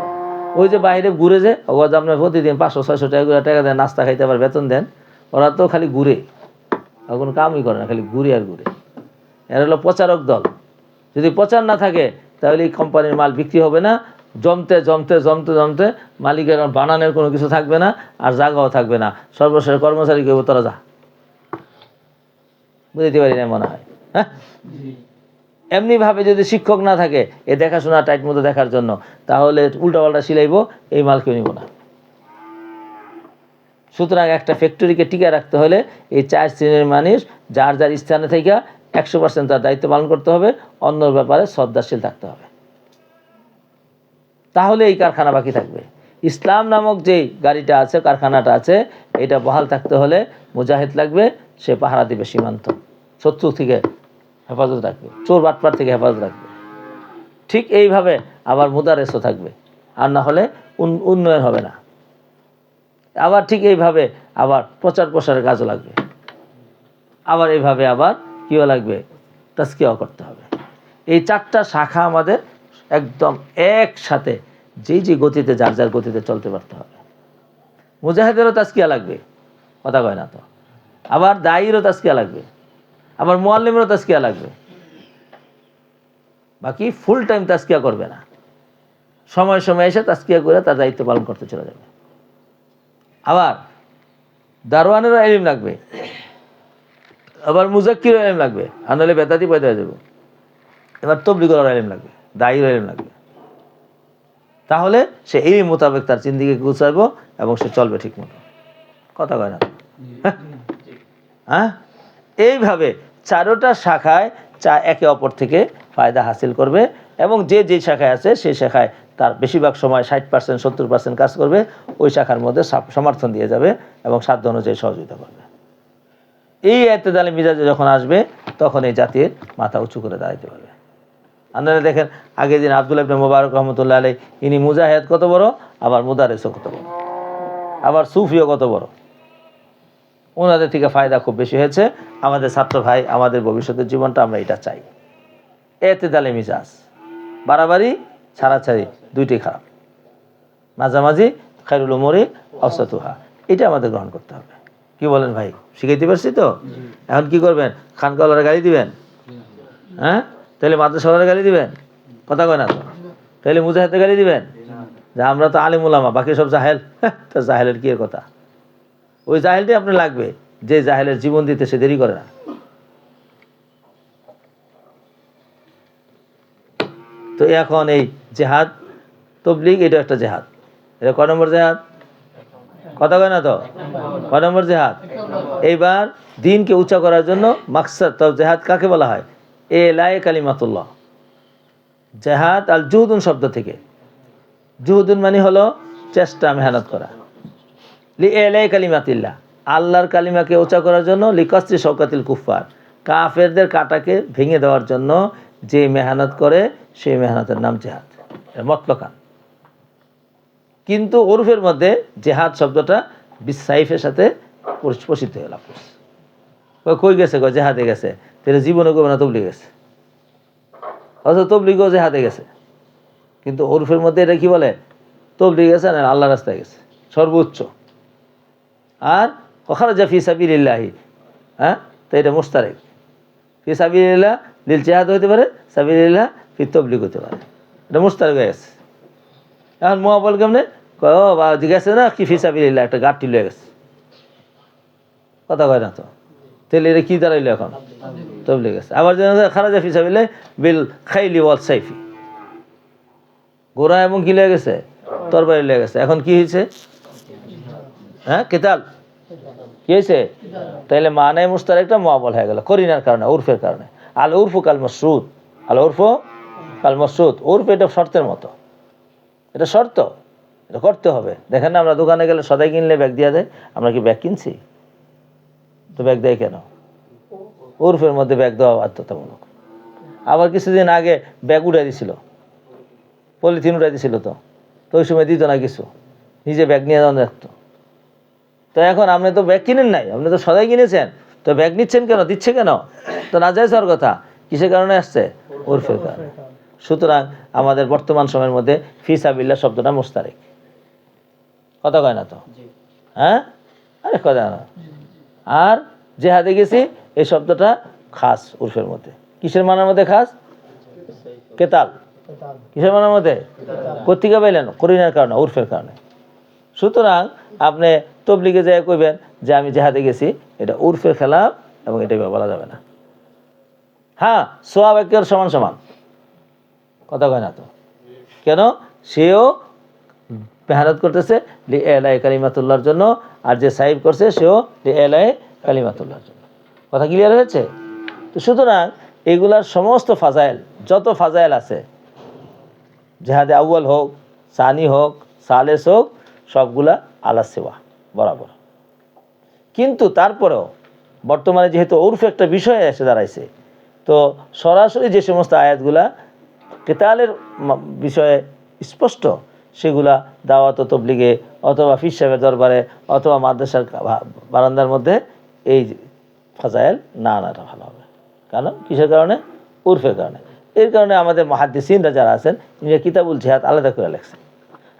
ওই যে বাইরে ঘুরে যে ওরা আপনার প্রতিদিন 500-600 টাকা দেন, নাস্তা খাইতে আবার বেতন দেন, ওরা তো খালি ঘুরে, কোনো কামই করে না, খালি ঘুরে আর ঘুরে। এরা হলো প্রচারক দল। যদি প্রচার না থাকে তাহলে এই কোম্পানির মাল বিক্রি হবে না। জমতে জমতে জমতে জমতে মালিকের বানানোর কোনো কিছু থাকবে না, আর জায়গাও থাকবে না। সর্বশেষ কর্মচারী কেউ তোরা যা, বুঝতে পারি না মনে হয়। হ্যাঁ, এমনিভাবে যদি শিক্ষক না থাকে এ দেখাশোনা টাইট মতো দেখার জন্য, তাহলে উল্টাপাল্টা সিলাইব, এই মাল কেউ নিব না। সুতরাং একটা ফ্যাক্টরিকে টিকে রাখতে হলে এই 4 শ্রেণীর মানুষ যার যার স্থানে থেকে 100% তার দায়িত্ব পালন করতে হবে, অন্য ব্যাপারে শ্রদ্ধাশীল থাকতে হবে। তাহলে এই কারখানা বাকি থাকবে। ইসলাম নামক যে গাড়িটা আছে, কারখানাটা আছে, এটা বহাল থাকতে হলে মুজাহিদ লাগবে। সে পাহারা দিবে সীমান্ত, শত্রু থেকে হেফাজত রাখবে, চোর বাটপার থেকে হেফাজত রাখবে। ঠিক এইভাবে আবার মুদারেসও থাকবে, আর না হলে উন্নয়ন হবে না। আবার ঠিক এইভাবে আবার প্রচার প্রসারের কাজও লাগবে। আবার এইভাবে আবার কিও লাগবে, তাজকিয়াও করতে হবে। এই 4টা শাখা আমাদের একদম একসাথে যে গতিতে যার যার গতিতে চলতে পারতে হবে। মুজাহিদেরও তাজকিয়া লাগবে, কথা কয় না তো। আবার দায়ীরও তাজকিয়া লাগবে, আবার মুআল্লিমেরও তাজকিয়া লাগবে। বাকি ফুল টাইম তাজকিয়া করবে না, সময় সময় এসে তাজকিয়া করে তার দায়িত্ব পালন করতে চলে যাবে। আবার দারোয়ানেরও ইলম লাগবে, আবার মুজাক্কিরও ইলম লাগবে, আর নাহলে বেদাতি পয়দা হয়ে যাবে। এবার তবলিগেরও ইলম লাগবে, দায়ীরও ইলম লাগবে। তাহলে সে এই মোতাবেক তার জিন্দিগি গুছাইব এবং সে চলবে ঠিক মতো, কথা কয় না? হ্যাঁ, এইভাবে 4টা শাখায় একে অপর থেকে ফায়দা হাসিল করবে। এবং যে শাখায় আছে সেই শাখায় তার বেশিরভাগ সময় 60% 70% কাজ করবে, ওই শাখার মধ্যে সমর্থন দিয়ে যাবে এবং সাধ্য অনুযায়ী সহযোগিতা করবে। এই এতেদালে মিজাজে যখন আসবে তখন এই জাতির মাথা উঁচু করে দাঁড়াইতে পারবে। আপনারা দেখেন আগের দিন আব্দুল্লাহ ইবনে মুবারক রহমতুল্লাহ আলাইহি, ইনি মুজাহিদ কত বড়, আবার মুদারেসও কত বড়, আবার সুফিও কত বড়। ওনাদের থেকে ফায়দা খুব বেশি হয়েছে। আমাদের ছাত্র ভাই, আমাদের ভবিষ্যতের জীবনটা আমরা এটা চাই। এতেদালে মিজাজ, বাড়াবাড়ি ছাড়াছাড়ি দুইটাই খারাপ। মাঝামাঝি খায়রুল উমুরি আওসাতুহা, এটা আমাদের গ্রহণ করতে হবে। কি বলেন ভাই? শিখাইতে পারছি তো? এখন কি করবেন? খানকাওয়ালারা গালি দিবেন? হ্যাঁ, তাহলে মাদ্রাসাওয়ালারা গালি দিবেন? কথা কয় না তো? তাহলে মুজাহিদের গালি দিবেন যে আমরা তো আলিম উলামা, বাকি সব জাহেল? তো জাহেলের কি এর কথা? ওই জাহেলটাই আপনার লাগবে যে জাহেলের জীবন দিতে সে দেরি করে না। তো এখন এই জেহাদ তবলিগ, এটা একটা জেহাদ। এটা কয় নম্বর জেহাদ? কথা কয় না তো? কয় নম্বর জেহাদ? এইবার দিনকে উঁচা করার জন্য মাকসাদ। তো জেহাদ কাকে বলা হয়? এলাই কালিমাতুল্লাহ। জেহাদ আল জুহুদুন শব্দ থেকে, জুহুদুন মানে হলো চেষ্টা, মেহনত করা। লি এলাই কালিমাতিল্লাহ, আল্লাহর কালিমাকে উঁচা করার জন্য। লিকাস্ত্রি শওকাতিল কুফার, কাফেরদের কাটাকে ভেঙে দেওয়ার জন্য যে মেহনত করে সেই মেহনতের নাম জেহাদ, মতলকান। কিন্তু ওরফের মধ্যে জেহাদ শব্দটা বিসাইফের সাথে প্রসিদ্ধ হয়ে লাভ করছে। কই গেছে? জেহাদে গেছে। তাহলে জীবনে করবে না, তবলিগ গেছে। অথচ তবলিগও জেহাদে গেছে, কিন্তু ওরফের মধ্যে এটা কি বলে? তবলিগ গেছে না, আল্লাহ রাস্তায় গেছে সর্বোচ্চ। আর খারাজা ফি সাবিলিল্লাহি, হ্যাঁ, তো এটা মুস্তারেক। ফি সাবিলিল্লাহ লিল জেহাদ হতে পারে, সাবিলিল্লাহ ফি তবলিগ হতে পারে, এটা মুস্তারেক হয়ে গেছে। এখন মোয়াবল কেমনে? ও বা জিজ্ঞাসা না কি ফি সাবিলিল্লাহ, একটা গাড়ি লয়ে গেছে। কথা কয় না তো? তাহলে এটা কি দাঁড়াইলো এখন? তবলিগ গেছে। আবার যেন খারাজা ফি সাবিলিল্লাহ বিল খাইলি ওয়াল সাইফি, ঘোড়া এবং কি লেগে গেছে? তরবারি লেগে গেছে। এখন কি হয়েছে? হ্যাঁ, কেতাল কি হয়েছে? তাইলে মানে মুস্তারেকটা মুআব্বাল হয়ে গেল করিনার কারণে, উরফের কারণে। আল উরফু কাল মাসরুত, আল উরফু কাল মাসরুত। উরফ এটা শর্তের মতো, এটা শর্ত, এটা করতে হবে। দেখেন না, আমরা দোকানে গেলে সদাই কিনলে ব্যাগ দিয়ে দেয়, আমরা কি ব্যাগ কিনছি? তো ব্যাগ দেয় কেন? উরফের মধ্যে ব্যাগ দেওয়া বাধ্যতামূলক। আবার কিছুদিন আগে ব্যাগ উড়াই দিছিল, পলিথিন উড়াই দিছিল, তো ওই সময় দিত না কিছু, নিজে ব্যাগ নিয়ে যাওয়া দেখতো। তো এখন আপনি তো ব্যাগ কিনেন নাই, আপনি তো সদাই কিনেছেন, তো ব্যাগ নিচ্ছেন কেন, দিচ্ছে কেন? তো না যায় সর কথা, কিসের কারণে আসছে? উরফের কারণে। সুতরাং আমাদের বর্তমান সময়ের মধ্যে ফিসাবিল্লাহ শব্দটা মুস্তারেক। কথা কয় না তো? হ্যাঁ, আরে কথা না। আর জেহাদে গেছি, এই শব্দটা খাস উরফের মধ্যে। কিসের মানার মধ্যে খাস? কেতাল। কিসের মানার মধ্যে? কোত্থেকে পাইলেন? করিনার কারণে, উরফের কারণে। সুতরাং আপনি তবলিগে যায় কইবেন যে আমি জেহাদে গেছি, এটা উরফের খেলাফ এবং এটা বলা যাবে না। হ্যাঁ, সোয়াব একের সমান সমান। কথা কয় না তো? কেন? সেও মেহনত করতেছে লি এলাই কালিমাতুল্লাহর জন্য, আর যে সাহিব করছে সেও লি এলাই কালিমাতুল্লাহর জন্য। কথা ক্লিয়ার হয়েছে? তো সুতরাং এগুলার সমস্ত ফাজাইল, যত ফাজাইল আছে, জেহাদে আউয়াল হোক, সানি হোক, সালেস হোক, সবগুলা আলা সেওয়া, বরাবর। কিন্তু তারপরেও বর্তমানে যেহেতু উরফ একটা বিষয় এসে দাঁড়াইছে, তো সরাসরি যে সমস্ত আয়াতগুলা কেতালের বিষয়ে স্পষ্ট, সেগুলা দাওয়াত ও তবলিগে অথবা ফির সাহেবের দরবারে অথবা মাদ্রাসার বারান্দার মধ্যে এই ফাজাইল না আনাটা ভালো হবে। কারণ কিসের কারণে? উরফের কারণে। এর কারণে আমাদের মুহাদ্দিসিনরা যারা আছেন, নিজের কিতাবুল জিহাদ আলাদা করে লেখছেন,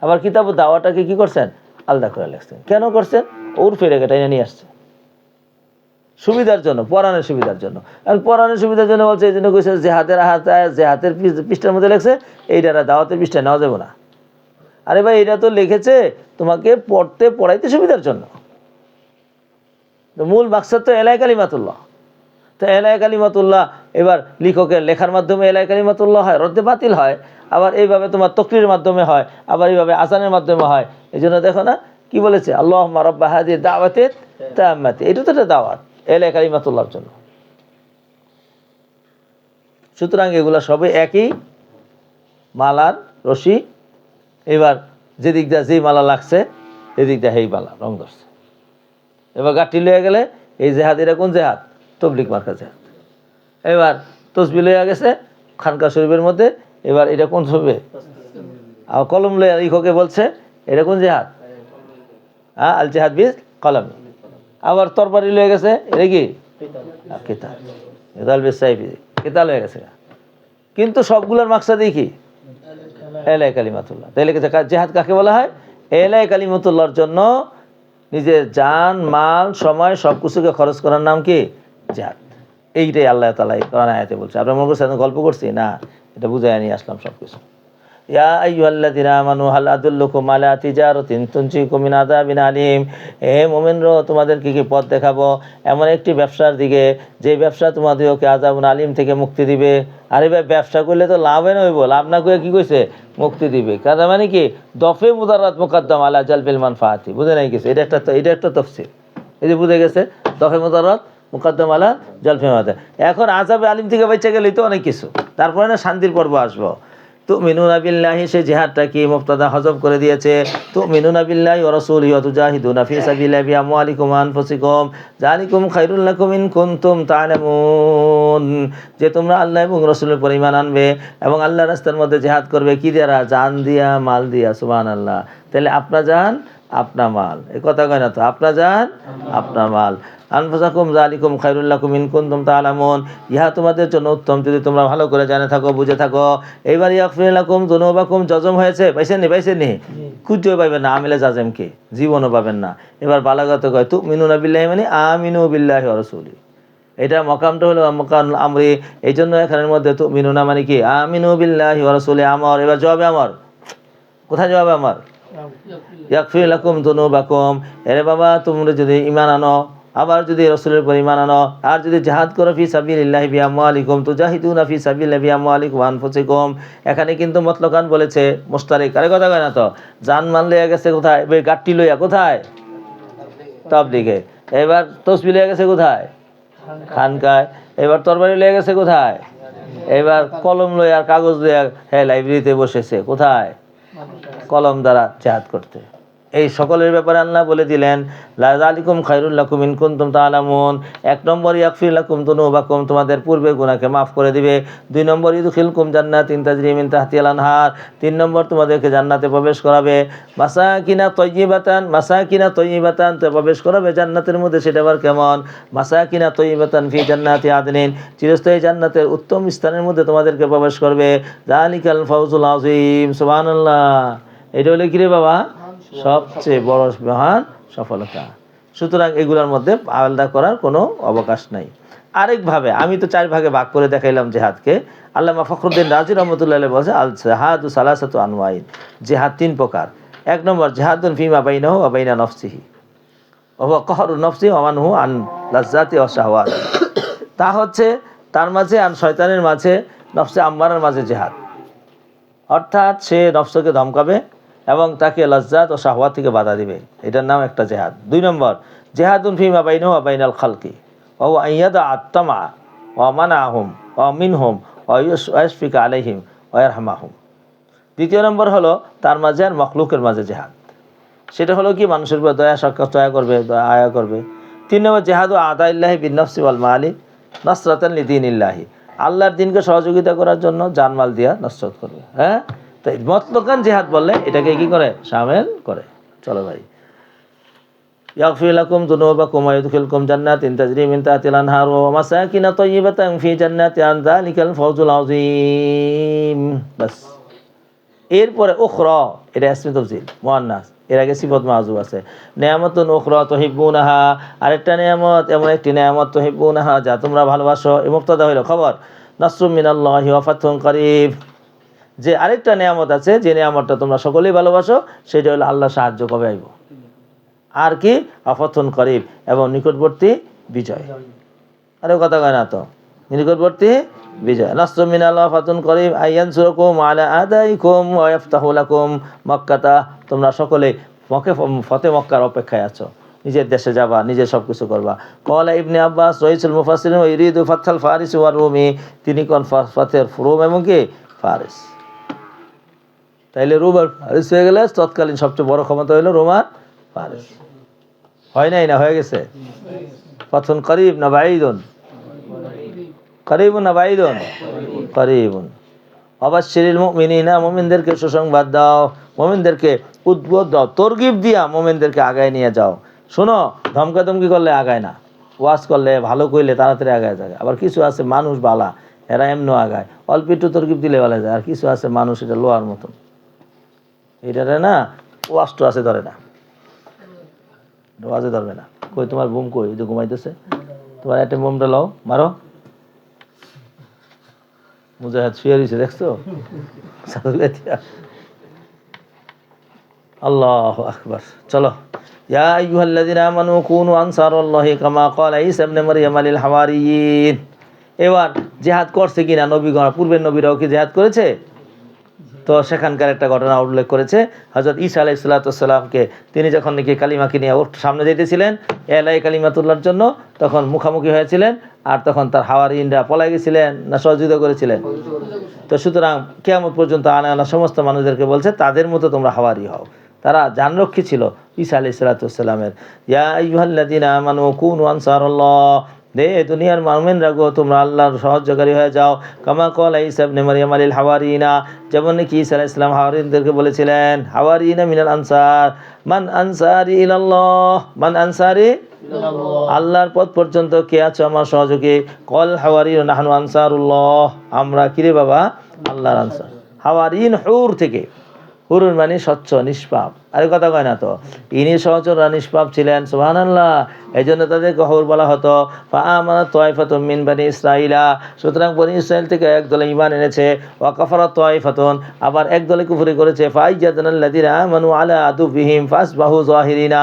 আবার কিতাবুল দাওয়াটাকে কি করছেন? আলাদা করে লেখছেন। কেন করছেন? উরফের এটা নিয়ে আসছে সুবিধার জন্য, পড়ানোর সুবিধার জন্য। আর পড়ানোর সুবিধার জন্য বলছে, এই জন্য কইছে যে হাতের পৃষ্ঠার মধ্যে লেখছে, এইটা দাওয়াতের পৃষ্ঠায় নেওয়া যাবে না। আরে ভাই, এটা তো লিখেছে তোমাকে পড়াইতে সুবিধার জন্য। তো মূল মাকসাদ তো এলাই কালিমাতুল্লাহ। তো এলাই কালিমাতুল্লাহ এবার লেখকের লেখার মাধ্যমে এলাই কালিমাতুল্লাহ হয়, রদ্দে বাতিল হয়। আবার এইভাবে তোমার তকরির মাধ্যমে হয়, আবার এইভাবে আজানের মাধ্যমে হয়। এই জন্য দেখো না কি বলেছে, আল্লাহুম্মা রাব্বা হাযিহি দাওয়াতিত তাম্মাতি, এটা তো একটা দাওয়াত এলাই কালিমাতুল্লাহর জন্য। সুতরাং এগুলা সবে একই মালার রশি। এবার যেদিক দিয়ে যেই মালা লাগছে, এদিক দিয়ে সেই মালা রং ধরছে। এবার গাঠি লয়ে গেলে এই জেহাদ, এটা কোন জেহাদ? তবলিগ মার্কা জেহাদ। এবার তসবি লইয়া গেছে খানকা শরীফের মধ্যে, এবার এটা কোন ছবি? আর কলম লইয়া লিখকে বলছে এটা কোন জেহাদ? হ্যাঁ, আল জেহাদ বিল কলম। আবার তরবারি লয়ে গেছে, এটা কি? কেতাল, কেতাল বেসাইফি কেতাল হয়ে গেছে। কিন্তু সবগুলোর মাকসাদই কি? এলাই কালিমাতুল্লাহ। তাইলে জিহাদ কাকে বলা হয়? এলাই কালিমাতুল্লাহর জন্য নিজের জান মাল সময় সব কিছুকে খরচ করার নাম কি? জিহাদ। এইটাই আল্লাহ তাআলা এই কোরআন আয়াতে বলছে। আপনারা মনে করছেন গল্প করছি? না, এটা বুঝাই নিয়ে আসলাম সব কিছু। ইয়া আইয়ুহাল্লাযীনা আমানু হাল আদুল্লুকুম আলা তিজারাতিন তুনজিকুম মিন আযাবিন আলীম। হে মুমিনরা, তোমাদেরকে কি পথ দেখাবো এমন একটি ব্যবসার দিকে যে ব্যবসা তোমাদেরকে আযাবুন আলীম থেকে মুক্তি দিবে। আরে ভাই, ব্যবসা করলে তো লাভ হয় না, হইব লাভ না করে কি কইছে? মুক্তি দিবে। কারণ মানে কি? দফে মুদাররাত মুকদ্দাম আলা জালবিল মানফাআতি। বুঝে নাই গেছে? এটা একটা তাফসীর। এই যে বুঝে গেছে, দফে মুদাররাত মুকদ্দাম আলা জালবিল মানফাআতি। এখন আযাবে আলীম থেকে বেঁচে গেলেই তো অনেক কিছু। তারপরে না শান্তির পর্ব আসবো। তুমিনুনা বিল্লাহি, সে জিহাদটা কি মুবতাদা হযফ করে দিয়েছে। তুমিনুনা বিল্লাহি ওয়া রাসূলিহি ওয়া তুজাহিদুনা ফি সাবিলিল্লাহি বিআমওয়ালিকুম ওয়া আনফুসিকুম যালিকুম খায়রুল লাকুম ইন কুনতুম তা'লামুন। যে তোমরা আল্লাহ এবং রাসূলের উপর ঈমান আনবে এবং আল্লাহর রাস্তার মধ্যে জিহাদ করবে। কি দ্বারা? জান দিয়া, মাল দিয়া। সুবহানাল্লাহ। তাহলে আপনার জান আপনার মাল, এই কথা কয় না তো? আপনার জান আপনার মাল। আনফুসাকুম যালিকুম খায়রুল লাকুম ইন কুনতুম তা'লামুন, ইহা তোমাদের জন্য উত্তম যদি তোমরা ভালো করে জানে থাকো, বুঝে থাকো। এইবার ইয়াগফির লাকুম যুনুবাকুম, জজম হয়েছে, পাইছেন নি? খুঁজেও পাইবেন না আমিলে জাজমকে, জীবনও পাবেন না। এবার বালাগাতে কয় তুমিনুনা বিল্লাহি মানে আমিনু বিল্লাহি ওয়া রাসূলিহি। এটা মকামটা হলো মকাম আমরি। এই জন্য এখানের মধ্যে তুমিনুনা মানে কি? আমিনু বিল্লাহি ওয়া রাসূলিহি আমর। এবার জবাবে আমর কোথায়? জবাবে আমর ইয়াগফির লাকুম যুনুবাকুম। এরে বাবা, তোমরা যদি ঈমান আনো, আবার যদি রাসূলের উপর ঈমান আনো, আর যদি জিহাদ করো ফি সাবিলিল্লাহি বিআমওয়ালিকুম তুজাহিদুনা ফি সাবিলিল্লাহি বিআমওয়ালিকুম ওয়া আনফুসিকুম। এখানে কিন্তু মতলকান বলেছে মুশতারিক। আরে কথা কয় না তো? জান মান লইয়া গেছে কোথায়? ওই গাট্টি লইয়া কোথায়? তাবলীগে। এবার তসবিহ লইয়া গেছে কোথায়? খানকায়। এবার তরবারি লইয়া গেছে কোথায়? এবার কলম লইয়া আর কাগজ লইয়া লাইব্রেরিতে বসেছে কোথায়? কলম দ্বারা জিহাদ করতে। এই সকলের ব্যাপারে আল্লাহ বলে দিলেন যালিকুম খায়রুল লাকুম ইন কুনতুম তা'লামুন। 1 নম্বর ইয়াগফির লাকুম যুনুবাকুম, তোমাদের পূর্বের গুনাহকে মাফ করে দিবে। 2 নম্বর ইদখিলকুম জান্নাতিন তাজরি মিন তাহতিহাল আনহার, 3 নম্বর তোমাদেরকে জান্নাতে প্রবেশ করাবে। মাসাকিনা তয়্যিবাতান, তো প্রবেশ করাবে জান্নাতের মধ্যে। সেটা আবার কেমন? মাসাকিনা তয়্যিবাতান ফি জান্নাতি আদনিন, চিরস্থায়ী জান্নাতের উত্তম স্থানের মধ্যে তোমাদেরকে প্রবেশ করবে। যালিকাল ফাওজুল আযীম। সুবহানাল্লাহ। এটা হলো কি রে বাবা? সবচেয়ে বড় মহান সফলতা। সুতরাং এগুলোর মধ্যে আলাদা করার কোনো অবকাশ নাই। আরেকভাবে আমি তো 4 ভাগে ভাগ করে দেখাইলাম জিহাদকে। আল্লামা ফখরুদ্দিন রাজি রহমতুল্লাহ আলাইহি বলেছে আল জিহাদু সালাসাতু আনওয়াইন, জিহাদ 3 প্রকার। 1 নম্বর জিহাদুন ফিমা বাইনাহু ওয়া বাইনা নাফসিহি ওয়া হুয়া কাহরু নফসি ওয়া মানহু আন লাজ্জাতি ওয়া শাহওয়াত। তা হচ্ছে তার মাঝে আর শয়তানের মাঝে, নফসে আম্মারার মাঝে জিহাদ। অর্থাৎ সে নফসকে ধমকাবে এবং তাকে লজ্জাত ও শাহওয়াত থেকে বাধা দিবে। এটার নাম একটা জিহাদ। 2 নম্বর জিহাদুন ফিমা বাইনাহু ওয়া বাইনাল খালকি ওয়া হুয়া আইয়াদা আত-তামা ওয়া মানাহুম ওয়া মিনহুম ওয়া ইয়াশফিকা আলাইহিম ওয়া ইয়ারহামাহুম। 2 নম্বর হলো তার মাঝে আর মাখলুকের মাঝে জিহাদ। সেটা হলো কি? মানুষের উপর দয়া করবে, দয়া করবে। 3 নম্বর জিহাদু আদাইল্লাহি বিন নফসি ওয়াল মালি নাসরাতান লিদিনিল্লাহি, আল্লাহর দ্বীনকে সহযোগিতা করার জন্য জানমাল দিয়া নসরত করবে। হ্যাঁ, তাই মতলকান জিহাদ বললে এটাকে কি করে? শামিল করে। চলো ভাই, ইয়াগফির লাকুম যুনুবাকুম ওয়া ইদখিলকুম জান্নাতিন তাজরি মিন তাহতিহাল আনহার ওয়া মাসাকিনা তাইয়্যিবাতান ফি জান্নাতিন যালিকাল ফাওজুল আযীম। বাস। এরপরে উখরা, এটা ইসমে তাফজিল মুআন্নাস, এর আগে সিফাত মাযুফ আছে। নিয়ামাতুন উখরা তুহিব্বুনাহা, আরেকটা নিয়ামত, এমন একটি নিয়ামত তুহিব্বুনাহা যা তোমরা ভালোবাসো। এই মুবতাদা হলো খবর। নাসরুম মিনাল্লাহি ওয়া ফাতহুন করিব, যে আরেকটা নিয়ামত আছে, যে নিয়ামতটা তোমরা সকলেই ভালোবাসো, সেটা হলো আল্লাহর সাহায্য কবে আইব। আর কি? আফাতুন করিব, এবং নিকটবর্তী বিজয়। আরে কথা কয় না তো? নিকটবর্তী বিজয়। নাসরুম মিনাল্লাহি ওয়া ফাতহুন করিব আইয়ানসুরকুম আলা আদাইকুম ওয়া ইফতাহু লাকুম মক্কাতা, তোমরা সকলে ফতে মক্কার অপেক্ষায় আছো। নিজের দেশে যাবা, নিজে সব কিছু করবা। কলা ইবনে আব্বাস রাইসুল মুফাসসিরিন ওয়া ইরিদু ফাতহাল ফারিস ওয়া রুমি, তিনি কোন ফাতের রোম এবং কি ফারিস। তাইলে রোম আর ফারিস হয়ে গেলে তৎকালীন সবচেয়ে বড় ক্ষমতা হইল রোম আর ফারিস। হয় নাই? না হয়ে গেছে? ফাতহুন করিব না বাঈদুন? করিবুন না বাঈদুন? করিবুন। অবাশশিরিল মুমিনিনা, মুমিনদেরকে সুসংবাদ দাও, মুমিনদেরকে উদ্বোধ দাও, তরগিব দিয়া মুমিনদেরকে আগায় নিয়ে যাও। শোনো, ধমকাধমকি করলে আগায় না, ওয়াজ করলে ভালো কইলে তাড়াতাড়ি আগায় যায়, আবার কিছু আছে মানুষ বালা, এরা এমনও আগায়, অল্প একটু তরকিব দিলে বলা যায়। আর কিছু আছে মানুষ এটা লোহার মতন, এটারে না ওয়াজ আছে ধরে না, ওয়াজে ধরবে না। কই তোমার বোম কই, যে ঘুমাইতেছে, তোমার একটা বোমটা লও, মারো। মুজাহিদ শুয়ে রয়েছে দেখছো, আল্লাহু আকবার। চলো, ইয়া আইয়ুহাল্লাযীনা আমানু কুনু আনসারাল্লাহি কামা ক্বালা ঈসা ইবনে মারইয়াম লিল হাওয়ারিয়িন। এবার জিহাদ করছে কিনা নবীগণ, পূর্বের নবীরাও কি জিহাদ করেছে? তো সেখানকার একটা ঘটনা উল্লেখ করেছে, হযরত ঈসা আলাইহিস সালামকে তিনি যখন নাকি কালিমাকে নিয়ে ওর সামনে যেতেছিলেন এলাই কালিমাতুল্লাহর জন্য, তখন মুখামুখি হয়েছিলেন, আর তখন তার হাওয়ারিনরা পলাই গেছিলেন না সহযোগিতা করেছিলেন? তো সুতরাং কিয়ামত পর্যন্ত আনা সমস্ত মানুষদেরকে বলছে তাদের মতো তোমরা হাওয়ারি হও। তারা জানরক্ষী ছিল ঈসা আলাইহিস সালামের। ইয়া আইয়ুহাল্লাযীনা আমানু কুনু আনসারাল্লাহ, দে দুনিয়ার মুমিনরা গো, তোমরা আল্লাহর সহযোগী হয়ে যাও। কামা ক্বালা ঈসা ইবনে মারইয়াম লিল হাওয়ারিনা, যেমন নাকি ঈসা আলাইহিস সালাম হাওয়ারিনদেরকে বলেছিলেন, হাওয়ারিনা মিনাল আনসার, মান আনসারি ইলাল্লাহ, মান আনসারি আল্লাহর পথ পর্যন্ত কে আছো আমার সহযোগী? কল হাওয়ারিন নাহনু আনসারুল্লাহ, আমরা কিরে বাবা আল্লাহর আনসার। হাওয়ারিন হুর থেকে, হুরুর মানে স্বচ্ছ নিষ্পাপ, আরে কথা কয় না তো, ইনি সহচররা নিষ্পাপ ছিলেন, সুবহানাল্লাহ, এই জন্য তাদেরকে হুর বলা হতো। ফাআমানাত তায়ফাতুম মিন বানি ইসরাঈলা, সুতরাং বনি ইসরাইল থেকে একদল ঈমান এনেছে। ওয়া কাফারাত তায়ফাতুন, আবার একদলে কুফরি করেছে। ফাইয়াদনাল্লাযীনা আমানু আলা আদুবিহিম ফাসবাহু যাহিরিনা,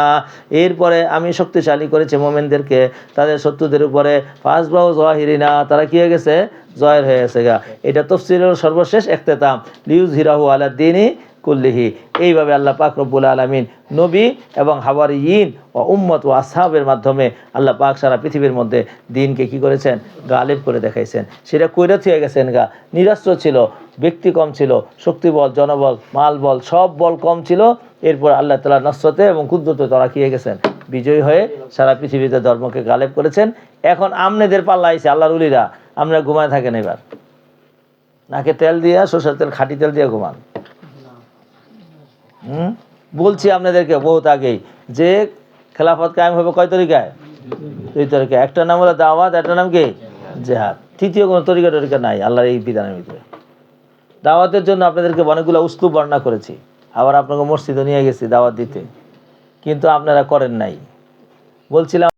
এরপরে আমি শক্তিশালী করেছি মুমিনদেরকে তাদের শত্রুদের উপরে। ফাসবাহু যাহিরিনা, তারা কি হয়ে গেছে? জয়ের হয়ে গেছে গা। এটা তাফসীরের সর্বশেষ ইখতিতাম, লিউযহিরাহু আলা দ্বীনি কুল্লিহি। এইভাবে আল্লাহ পাক রব্বুল আলামিন নবী এবং হাওয়ারিয়িন ও উম্মত ও আসহাবের মাধ্যমে আল্লাহ পাক সারা পৃথিবীর মধ্যে দ্বীনকে কি করেছেন? গালিব করে দেখাইছেন। সেটা কইরা থিয়ে গেছেন গা, নিরাস্ত্র ছিল, ব্যক্তি কম ছিল, শক্তিবল, জনবল, মালবল সব বল কম ছিল। এরপর আল্লাহ তাআলা নসরতে এবং কুদরতে তারা কি হয়ে গেছেন? বিজয়ী হয়ে সারা পৃথিবীতে ধর্মকে গালেব করেছেন। এখন আমনেদের পাল্লা আইছে, আল্লাহর ওলিরা, আমরা ঘুমায় থাকেন, এবার নাকে তেল দিয়া, সরষের তেল, খাঁটি তেল দিয়ে ঘুমান। বলছি আপনাদেরকে বহুত আগেই যে খেলাফত কায়েম হবে কয় তরিকায়? দুই তরিকায়। একটা নাম হলো দাওয়াত, একটা নাম কি? জিহাদ। তৃতীয় কোনো তরিকা নাই আল্লাহর এই বিধানের ভিতরে। দাওয়াতের জন্য আপনাদেরকে অনেকগুলো উসলুব বর্ণনা করেছি, আবার আপনাকে মসজিদে নিয়ে গেছি দাওয়াত দিতে, কিন্তু আপনারা করেন নাই। বলছিলাম